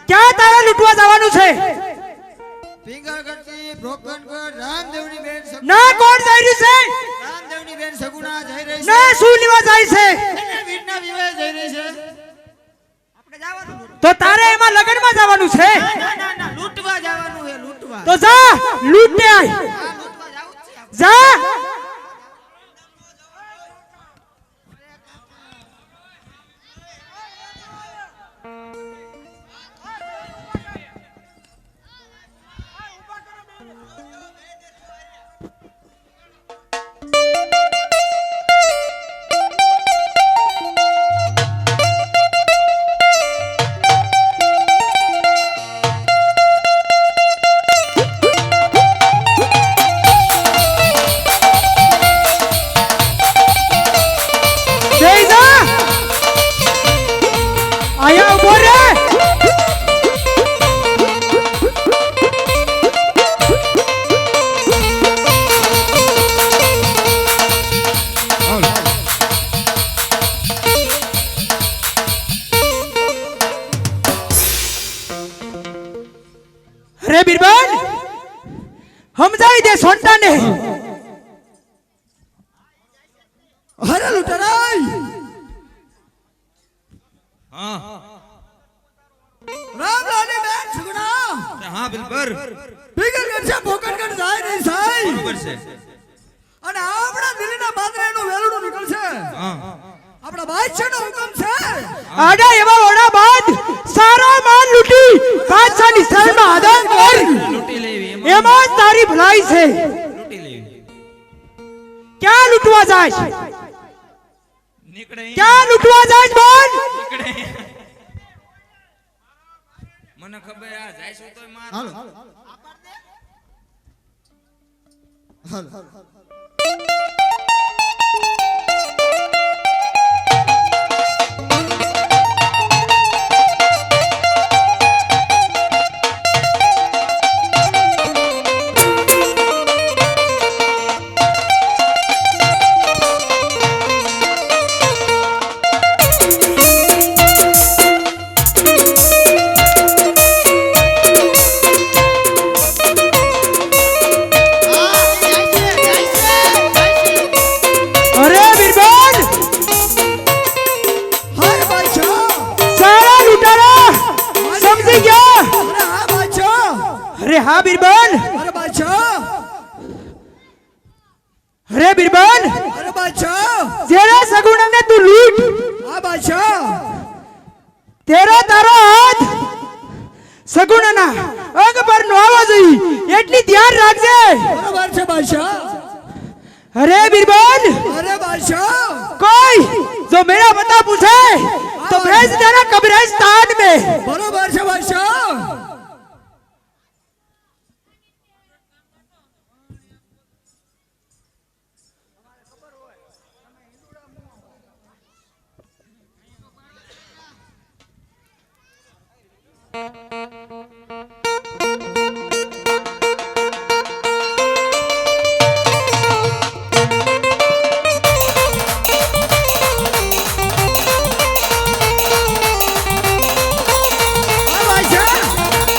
S4: ક્યાં તારે લૂંટવા જવાનું છે
S1: પિંગળગઢથી બ્રોકનગઢ રામદેવની બેન
S4: ના કોણ જઈ રહ્યું છે
S1: રામદેવની બેન સગુણા જઈ રહી છે
S4: ના શું લેવા જાય છે
S1: એને વીરના વિવાહ જઈ રહી છે
S4: તો તારે એમાં લગ્નમાં જવાનું છે
S1: ના લૂંટવા જવાનું છે લૂંટવા
S4: તો જા લૂંટને આય
S1: લૂંટવા જાવું જ છે
S4: જા આયા ઉભો રે અરે બીરબલ સમજાઈ દે સોંટાને
S1: અરે લૂંટરાય રામલાલની બેન સગુણા
S3: હા બિલબર
S1: પિંગળગઢ છે બ્રોકનગઢ જાય રહી છે
S3: બરોબર છે
S1: અને આપણા દિલ્હીના બાદરાનું વેલડું નીકળશે આપણા બાદશાહનો હુકમ છે
S4: આડા એવા ઓડા બાદ સારા માલ લૂટી બાદશાહની શરણમાં આદાન કર
S3: લૂંટી લેવી
S4: એમાં જ તારી ભલાઈ છે
S3: લૂંટી લેવી
S4: ક્યાં લૂંટવા જાય
S3: નીકળે
S4: ક્યાં લૂંટવા જાય બોલ
S3: નીકળે મને ખબર આ જાય શું તોય માર
S1: હાલો
S4: અરે બીરબલ
S1: હાય બાદશાહ
S4: સારા લૂંટારા સમજી ગયા
S1: અરે હા બાદશાહ
S4: અરે હા બીરબલ
S1: અરે બાદશાહ
S4: અરે બીરબલ
S1: અરે બાદશાહ
S4: જેરા સગુણાને તું લૂંટ
S1: હા બાદશાહ
S4: તેરો તારો હાથ સગુણાના અંગ પર નો આવવો જોઈએ એટલી ધ્યાન રાખજે
S1: બરાબર છે બાદશાહ
S4: અરે બીરબલ
S1: અરે બાદશાહ
S4: कोई जो मेरा पता पूछे तो भेज देना कब्रिस्तान में
S1: बरोबर છે બાદશાહ હા બાદશાહ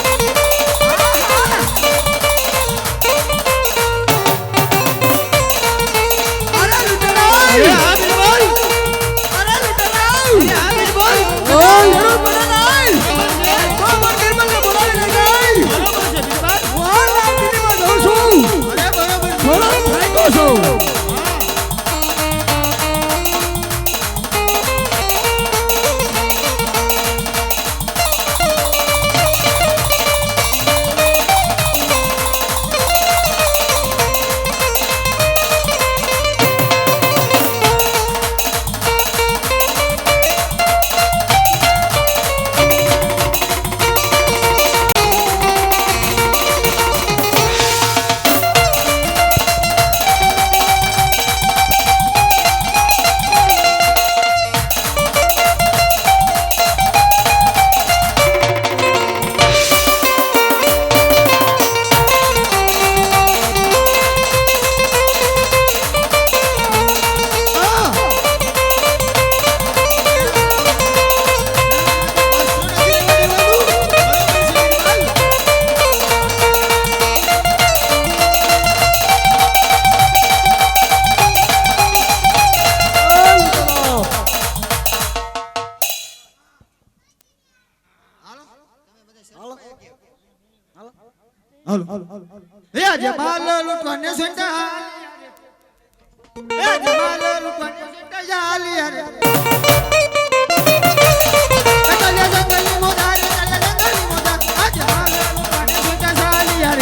S3: હાલો હે જમાલ લૂટવાને સેટા હે જમાલ લૂટવાને સેટા જાલી યાર કટલે જંગલી મોદા રે કટલે જંગલી મોદા આ જમાલ લૂટવાને સેટા જાલી યાર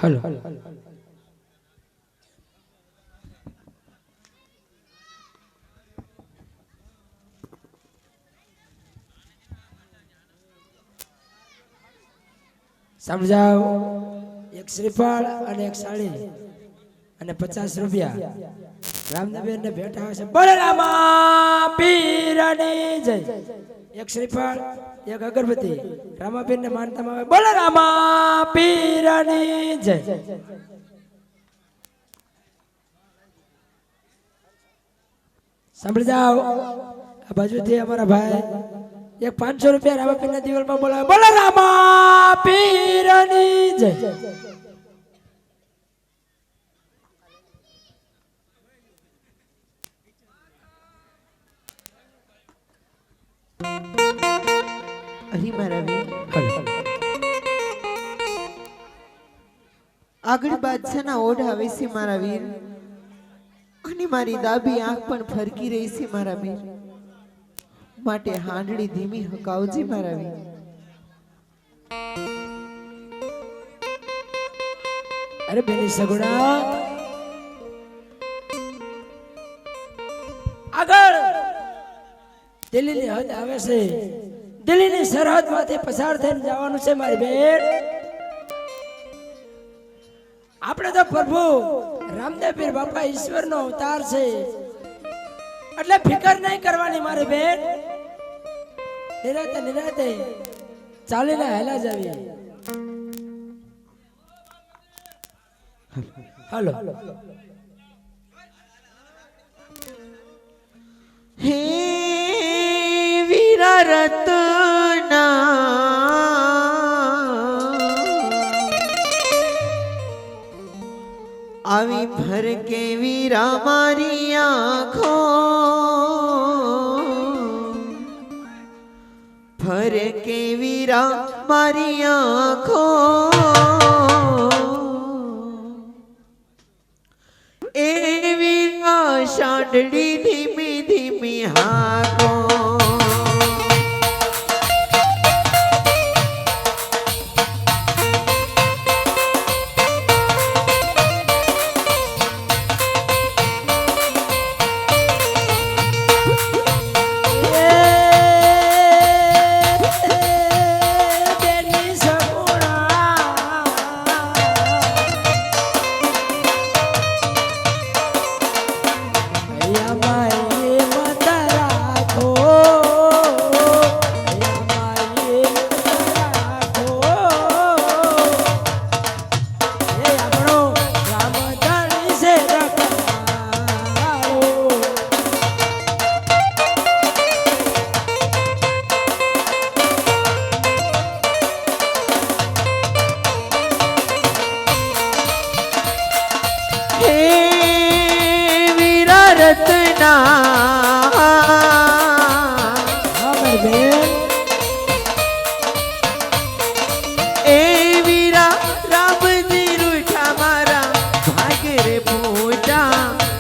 S4: હલો સમજાવો એક શ્રીફળ અને એક સાડી અને 50 રૂપિયા રામદેવબેન ને ભેટ આવે છે બળરામા પીરની જય એક શ્રીફળ એક અગરબત્તી રામાબેન ને માનતામાં આવે બળરામા પીરની જય સાંભળી જાઓ આ બાજુથી અમારા ભાઈ એક 500 રૂપિયા રામાબેન ના દિવાલમાં બોલાવે બળરામા પીરની જય
S5: અરે મારા વીર આગળ બાદશાહના ઓઢ આવે છે મારા વીર અને મારી દાબી આંખ પણ ફરકી રહી છે મારા વીર માટે હાંડળી ધીમી હકાવજે મારા વીર
S4: અરે બેની સગુણા આગળ દિલ્હીની હદ આવે છે દિલ્હીની સરહદમાંથી પસાર થઈને જવાનું છે મારી બેન આપણે તો પ્રભુ રામદેવ પીર બાપા ઈશ્વરનો અવતાર છે એટલે ફિકર નહીં કરવાની મારી બેન નિરાતે નિરાતે ચાલીને હેલા જાવી હાલો
S5: હે વીરા રતના આવી ભર કેવી મારી આંખો ભર કેવી મારી આંખો એવી શાંડડી ધીમી ધીમી હાકો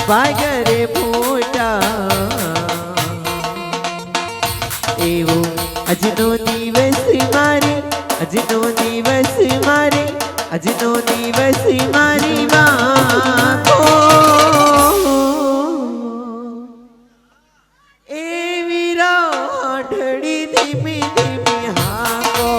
S5: ભાગરે ફોટા એવો આજનો દિવસ મારી આજનો દિવસ મારી આજનો દિવસ મારી વાંખો એવી રાઢડી ધીમી ધીમી હાકો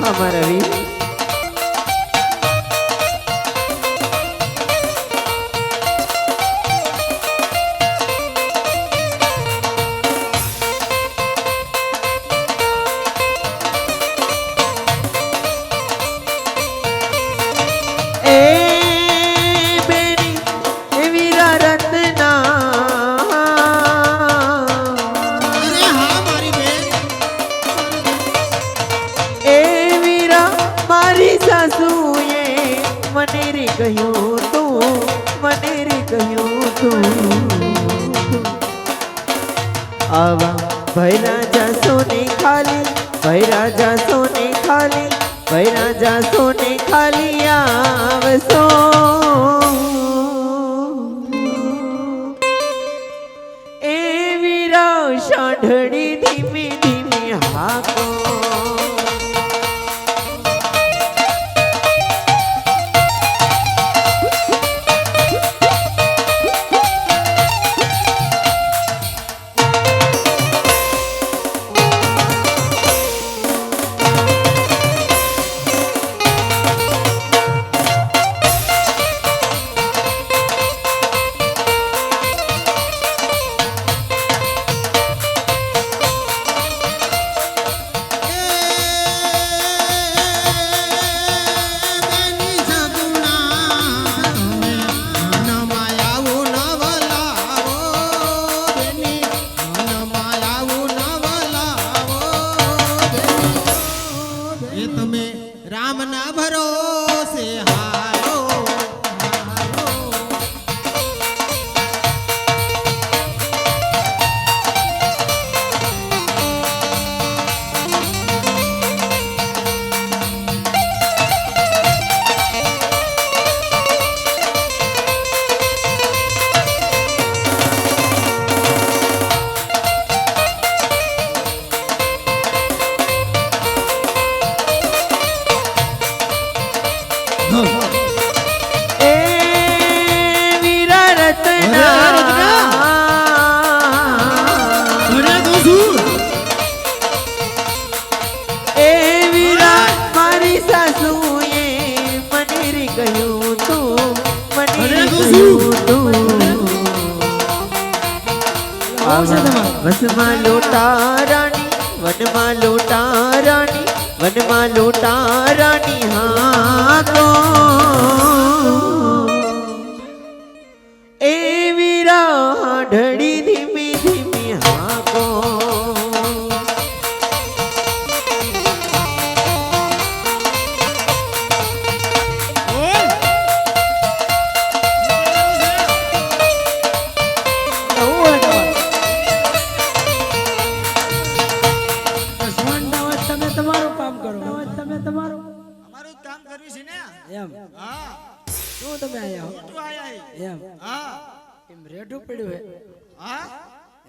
S5: અમારા વીર કહ્યું તું મને રે કહ્યું તું આવા ભૈરા જાસો ને ખાલી ભૈરા જાસો ને ખાલી ભૈરા જાસો ને ખાલી આવસો એ વીરા શાંઢળી ધીમી ધીમી હાકો વનમાં લોટા રાણી, વનમાં લોટા રાણી, વનમાં લોટા રાણી હા તો એવી રાઢળી ધીમી ધીમી હાકો
S4: તમે તમારું કામ કરો, તમે તમારું
S2: અમારું જ કામ કરવી છે ને
S4: એમ
S2: હા
S4: શું તમે આયા હો?
S2: તું આયા
S4: એમ
S2: હા
S4: એમ રેડું પડ્યું હે
S2: હા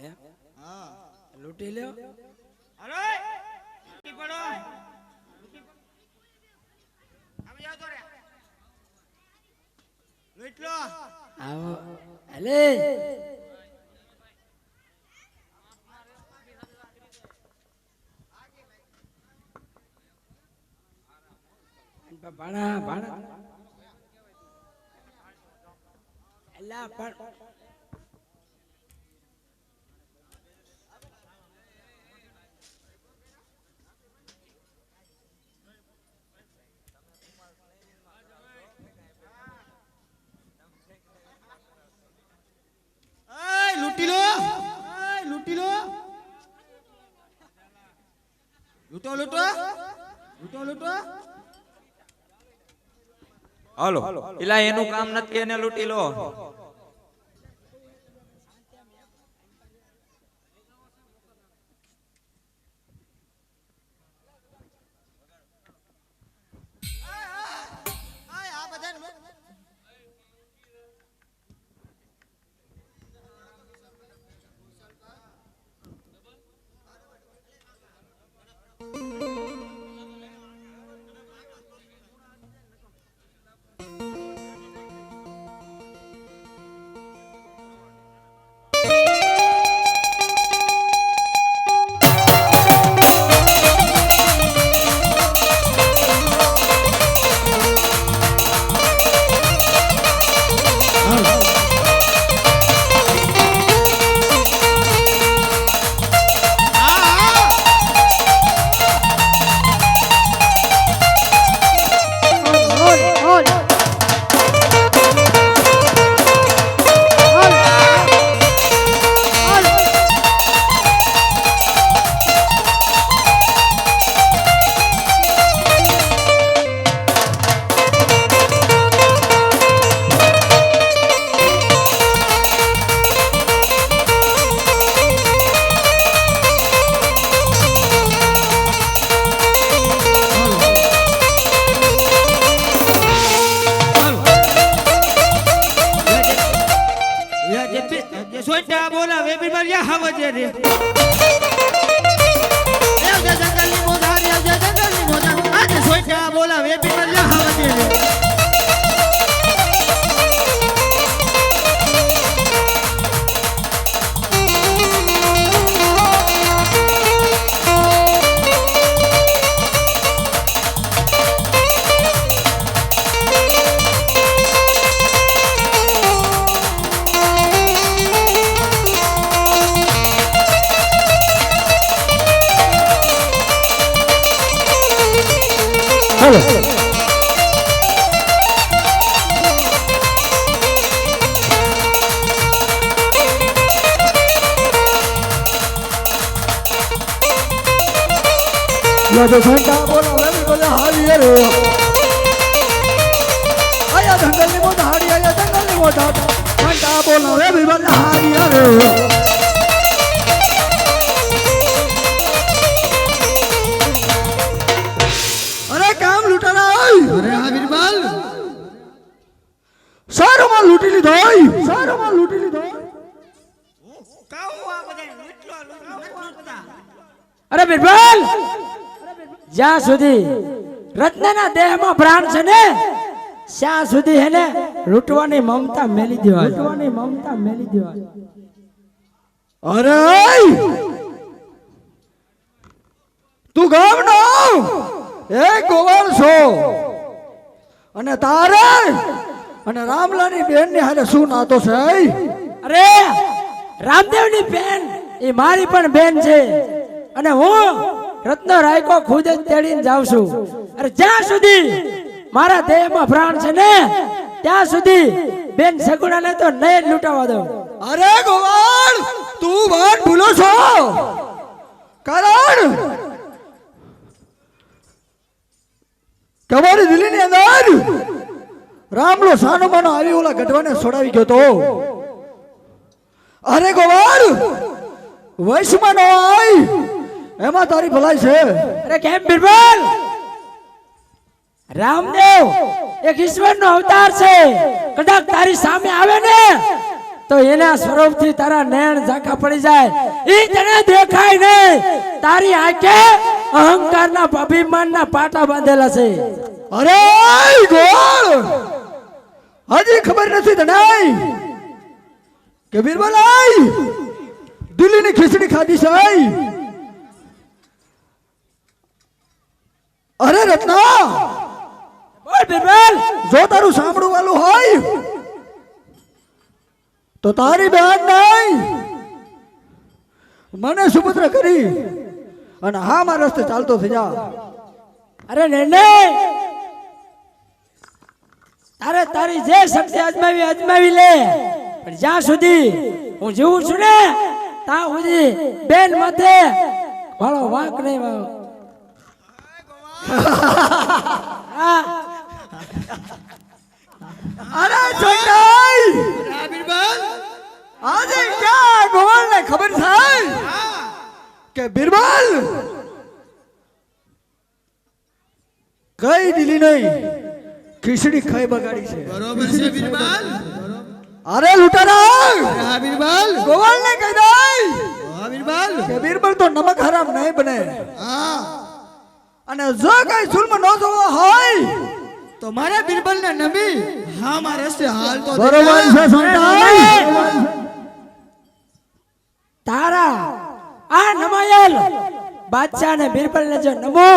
S4: એમ
S2: હા
S4: લૂંટી લ્યો.
S2: અરે લૂટી પડો આવી જાવ તો રે લૂટ લો
S4: આવો અલે ભાણા ભાણા અલ્લા પણ
S2: લૂટી લો લૂટી લો લૂટો લૂટો લૂટો લૂટો
S6: હાલો એલા એનું કામ નથી કે એને લૂંટી લો
S2: સોટા બોલાવે બીમારિયા હાવજે રે જંગલની મોધાર જંગલની મોધાર આજે સોટા બોલાવે બીમારિયા હાવજે રે
S1: તો સંતા બોલાવે બધા હારી રે આયા જંગલની મોઢ હારી આયા જંગલની મોઢ સંતા બોલાવે બધા હારી રે અરે કામ લૂંટારા
S3: અરે હા બિરબલ
S1: સારોમાં લૂંટી લીધો સારોમાં લૂંટી લીધો
S2: કાઉ આ બધા લૂટલો લૂટતા
S4: અરે બિરબલ જ્યાં સુધી રત્નના દેહમાં પ્રાણ છે ને ત્યાં સુધી એને લૂંટવાની મમતા મેલી દેવાય લૂંટવાની મમતા મેલી દેવાય
S1: અરે તું ગામનો એ ગોવાળ છો અને તારે અને રામલાની બેન ની હારે શું નાતો છે
S4: અરે રામદેવની બેન એ મારી પણ બેન છે અને હું રત્ન રાયકો ખુદ જ તેડીને જાઉં છું. અરે જ્યાં સુધી મારા દેહમાં પ્રાણ છે ને ત્યાં સુધી બેન સગુણાને તો નહીં જ લૂંટાવા દઉં.
S1: અરે ગોવાળ તું વાત ભૂલો છો. કારણ તમારી દિલ્હીની અંદર રામલો સાનો માનો આવી ઓલા ગઢવાને છોડાવી ગયો તો. અરે ગોવાળ વૈશમાં ન આય એમાં તારી ભલાઈ છે.
S4: અરે કેમ બિરબલ? રામદેવ એક ઈશ્વરનો અવતાર છે. કદાચ તારી સામે આવે ને તો એના સ્વરૂપથી તારા નયન ઝાંખા પડી જાય. ઈ તને દેખાય નહીં. તારી આંખે અહંકારના અભિમાનના પાટા બાંધેલા છે.
S1: અરે ગોળ હજી ખબર નથી તને કે બિરબલ આઈ દિલ્હીની ખીચડી ખાધી છે. અરે રત્ના
S4: બોલ બિરબલ.
S1: જો તારું સાંભળવું વાલું હોય તો તારી બેન નહીં મને સુપુત્ર કરી અને હા મારા રસ્તે ચાલતો થઈ જા.
S4: અરે ને તારે તારી જે શક્તિ અજમાવી લે, પણ જ્યાં સુધી હું જીવું છું ને ત્યાં સુધી બેન માથે વાળો વાંક નહીં વાળો.
S1: અરે ચોટાઈ આજે ક્યાં ગોવાળને ખબર થાય કે બિરબલ કઈ દિલ્હી નહીં ખીચડી ખાઈ બગાડી છે.
S3: બરોબર છે બિરબલ.
S1: અરે લૂંટારા
S3: હા બિરબલ.
S1: ગોવાળને કહી દે
S3: હા બિરબલ.
S1: કે બિરબલ તો નમક હરામ નહીં બને.
S3: હા
S1: અને જો કઈ જુલ્મ ન જોવો હોય
S3: તો મારા બિરબલ ને નમી હા મારા રસ્તે હાલ તો
S1: બરોબર છે સંતાઈ.
S4: તારા આ નમાયેલ બાદશાહ ને બિરબલ ને જો નમો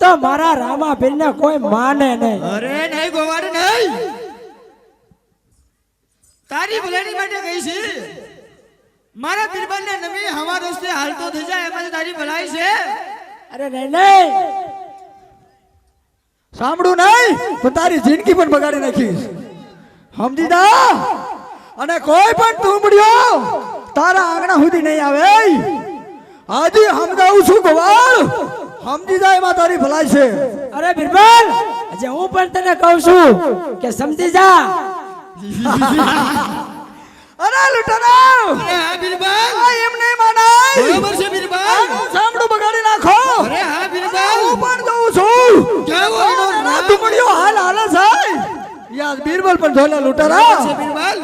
S4: તો મારા રામાભીર ને કોઈ માને નહીં.
S3: અરે નહીં ગોવાડ નહીં. તારી ભલાઈ માટે કહી છે. મારા બિરબલ ને નમી હવા રસ્તે હાલતો થઈ જાય એમાં તારી ભલાઈ છે.
S4: અરે નહીં
S1: સાંભળું નહીં પણ તારી જિંદગી પણ બગાડી નાખીશ સમજી જા. અને કોઈ પણ તુંબડીઓ તારા આંગણા સુધી નહીં આવે. આજે સમજાવું છું ગોવાળ સમજી જા એમાં તારી ભલાઈ છે.
S4: અરે બિરબલ આજે હું પણ તને કહું છું કે સમજી જા.
S1: અરે લૂંટારા
S3: હા બિરબલ.
S1: એમ નહીં માનાય.
S3: બરોબર છે બિરબલ.
S1: સાંભળું બગાડી નાખો.
S3: અરે હા બિરબલ.
S1: હું પણ જઉં છું.
S3: કેવો એનો
S1: ના તુંબડીઓ હાલ હાલે છે. યાર બિરબલ પણ જોલે
S3: છે
S1: લૂંટારા.
S3: બિરબલ.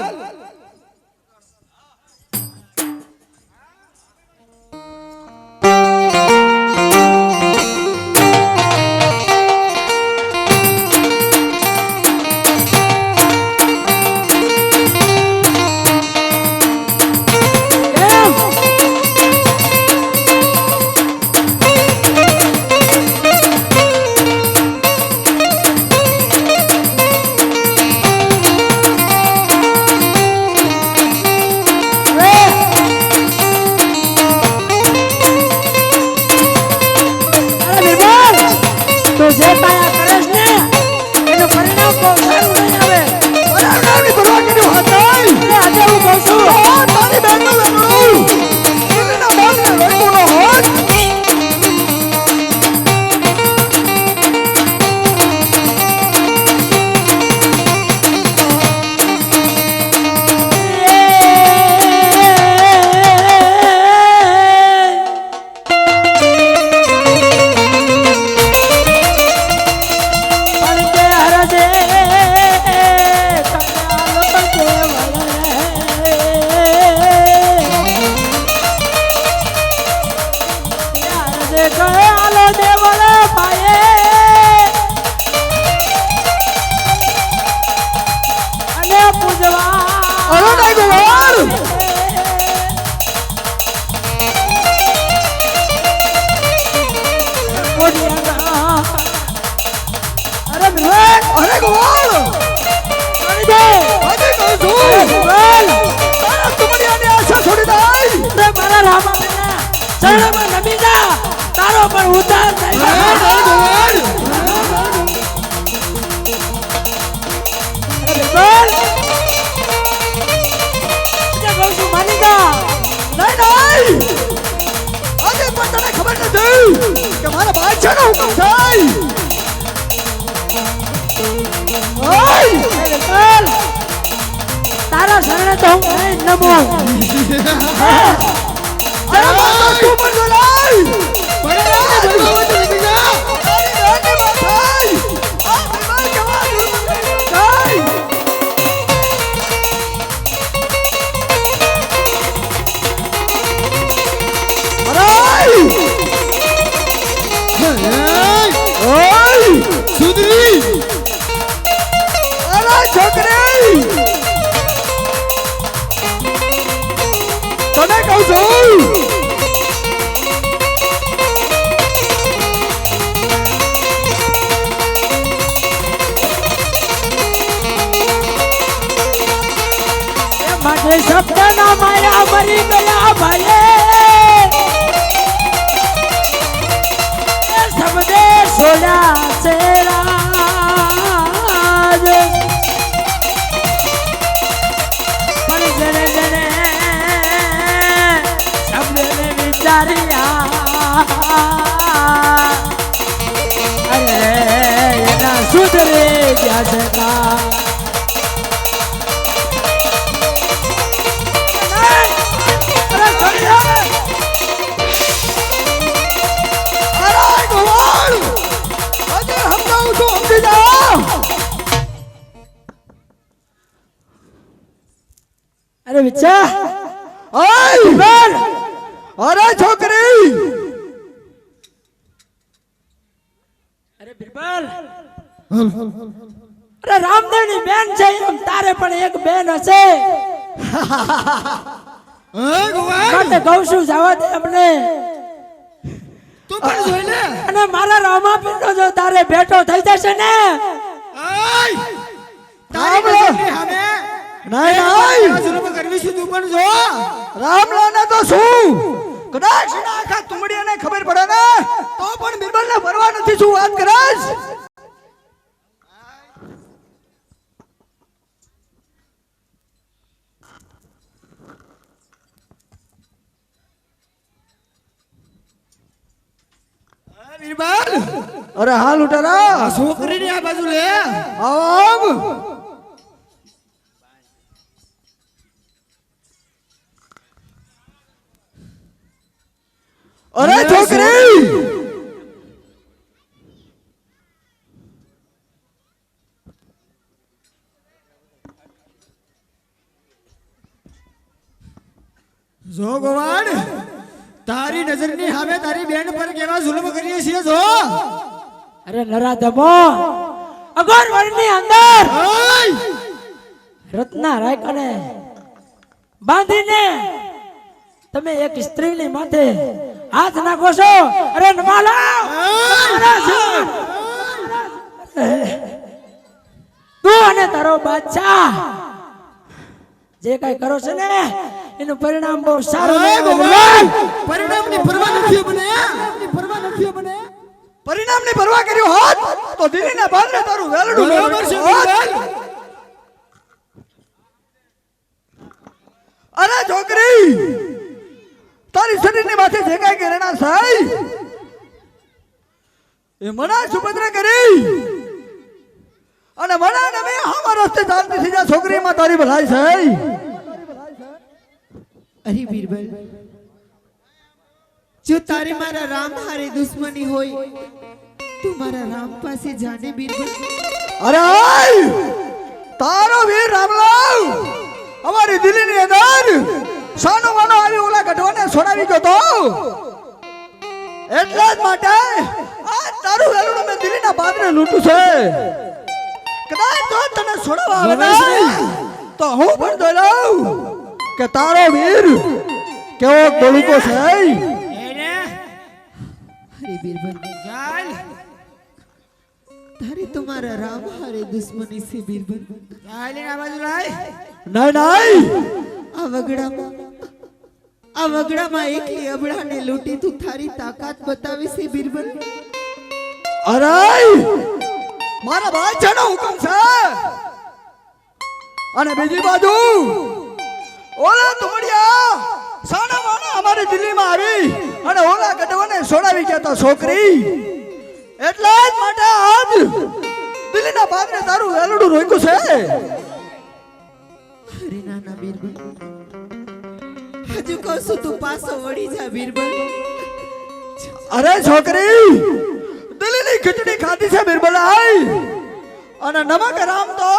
S4: શરણમાં નમી જા તારો પણ ઉદ્ધાર થઈ
S3: અરે
S4: જશે
S3: ગોવાળ
S4: અરે બિરબલ કહું છું માની જા
S1: નહીં આજે પણ તને ખબર નથી કે મારા બાદશાહનો હુકમ થાય ઓય
S4: બિરબલ તારા શરણે તો હું નહીં નમો
S1: અરે માતા તું પણ બોલાય
S3: પરિણામને ભરવા માટે નમી જા
S1: તારી રાની માથાઈ આ બીમાર કેવા દૂર થાય ઓય
S3: સુધરી
S1: અરે છોકરી તને કહું છું
S4: માટે શબ્દના માયા મરી ગયા ભલે એ શબ્દે છોડ્યા છે રાજ પણ જણે જણે શબ્દને વિચાર્યા અરે એના સુધરે ગયા છે કા
S1: અરે ગોવાળ આજે સમજાવું છું સમજી જા
S4: અરે વિચા
S1: ઓય અરે છોકરી
S4: અરે બિરબલ અરે રામદેવની બેન છે એમ તારે પણ એક બેન હશે
S3: હા ગોવાળ
S4: માટે કહું છું જવા દે અમને
S3: તું પણ જોઈ લે
S4: અને મારા રામાપીરનો જો તારે ભેટો થઈ જશે ને
S3: આય તારી નજરની સામે
S1: નહીં
S3: જુલમ કરવી છે તું પણ જો
S1: રામલાને તો શું કદાચ ના આખા તુમડીયાને ખબર પડે ને તો પણ બિરબલને પરવા નથી શું વાત કરસ
S3: બિરબલ
S1: અરે હાલ ઉઠારા
S3: છોકરીની આ બાજુ લે
S1: આવ અરે છોકરી
S3: જો ગોવાળ તારી નજરની સામે તારી બેન પર કેવા જુલમ કરીએ છીએ જો
S4: અરે નરાધમો અગર વળની અંદર
S3: આય
S4: રત્ના રાયકને બાંધીને તમે એક સ્ત્રીની માથે હાથ નાખો છો અરે નમાલા તું અને તારો બાદશાહ જે કઈ કરો છો ને એનું પરિણામ બહુ સારું
S3: આય
S4: નહીં આવે.
S3: ગોવાળ પરિણામની પરવા નથી મને
S1: પરિણામની પરવા કર્યો હોત તો દિલ્હીના બાંધને તારું વેલડું
S3: બરાબર છે
S1: હોત.
S3: બિરબલ
S1: અરે છોકરી તારી શરીરની માથે જે કાંઈ ઘરેણા થાય એ મના સુભદ્રા કરી અને મના નમે હામા રસ્તે ચાલતી થઈ જા છોકરીમાં તારી ભલાઈ થાય
S5: અરે બિરબલ જો તારે મારા રામ હારે દુશ્મની હોય તું મારા રામ પાસે જાને બિરબલ
S1: અરે આય! તારો વીર રામલાલ અમારી દિલ્હીની અંદર સાનો માનો આવી ઓલા ગઢવાને છોડાવી ગયો તો એટલા જ માટે આ તારું વેલું મેં દિલ્હીના બાદને લૂંટું છે કદાચ તો તને છોડાવવા આવે ને તો હું પણ જોઈ લઉં કે તારો વીર કેવો દોડુકો છે
S3: એને
S5: અરે બિરબલ
S3: ચાલ
S5: તારે તો મારા રામ હારે દુશ્મની છે બિરબલ
S3: ચાલ એને આ બાજુ લાય
S1: નહીં નહીં
S5: આ વગડામાં આ વગડામાં એકલી અબળાને લૂંટી તું થારી તાકાત બતાવી છે બીરબલ.
S1: અરે મારા બાદશાહનો હુકમ છે. અને બીજી બાજુ ઓલા તુમડિયા સાના માના અમારી દિલ્હીમાં આવી અને ઓલા ગઢવાને છોડાવી ગયા તા છોકરી. એટલા જ માટે આજ દિલ્હીના બાગને તારું વેલડું રોક્યું છે.
S5: અરે નાના બીરબલ, હજુ કહું છું તું પાછો વળી જા બીરબલ.
S1: અરે છોકરી દિલ્હીની ખીચડી ખાધી છે બિરબલાઈ, અને નમક રામ તો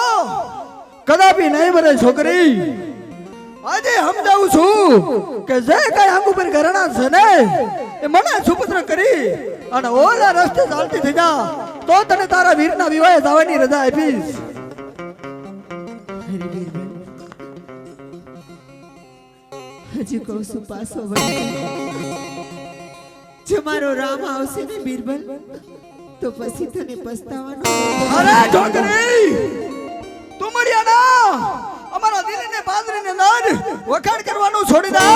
S1: કદાપી નહીં બને છોકરી. આજે સમજાવું છું કે જે કઈ આંગ ઉપર ઘરણા છે ને એ મને સુપુત્ર કરી અને ઓલા રસ્તે ચાલતી થઈ જા તો તને તારા વીરના વિવાહે જવાની રજા આપીશ.
S5: અરે બીરબલ, હજુ કહું છું પાછો વળી જા. જો મારો રામ આવશે ને બીરબલ તો પછી તને પસ્તાવાનો.
S1: અરે છોકરી તું મળ્યા અમારા દિલને બાદરીને નાદ વખાણ કરવાનું છોડી દે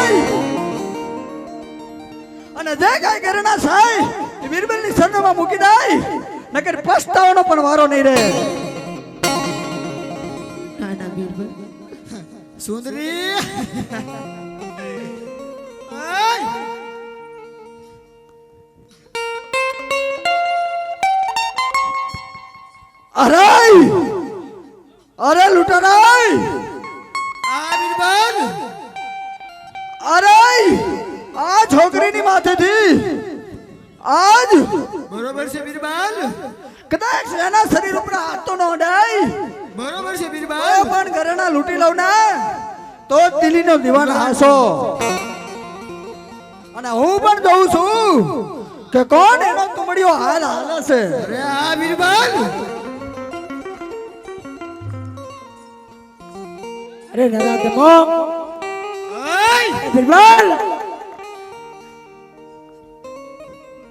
S1: અને જે કઈ ઘરના થાય એ બીરબલની શરણમાં મૂકી દે, નકર પસ્તાવાનો પણ વારો નહીં રહે.
S5: નાના બીરબલ,
S3: સુંદરી
S1: અરે અરે લૂંટારાય,
S3: આ બીરબલ
S1: અરે આ છોકરીની માથેથી આજ
S3: બરોબર છે બીરબલ,
S1: કદાચ એના શરીર ઉપર હાથ તો ન અડાય,
S3: બરોબર છે
S1: તો
S3: બીરબલ.
S1: પણ ઘરેણા લૂંટી લઉં ને તો દિલ્હીનો દીવાન હાસો. અને હું પણ જોઉં છું કે કોણ એનો તુમડીઓ હાલ હાલે છે.
S3: અરે આ બીરબલ
S4: અરે નરાધમો
S3: ઓય
S4: બિરબલ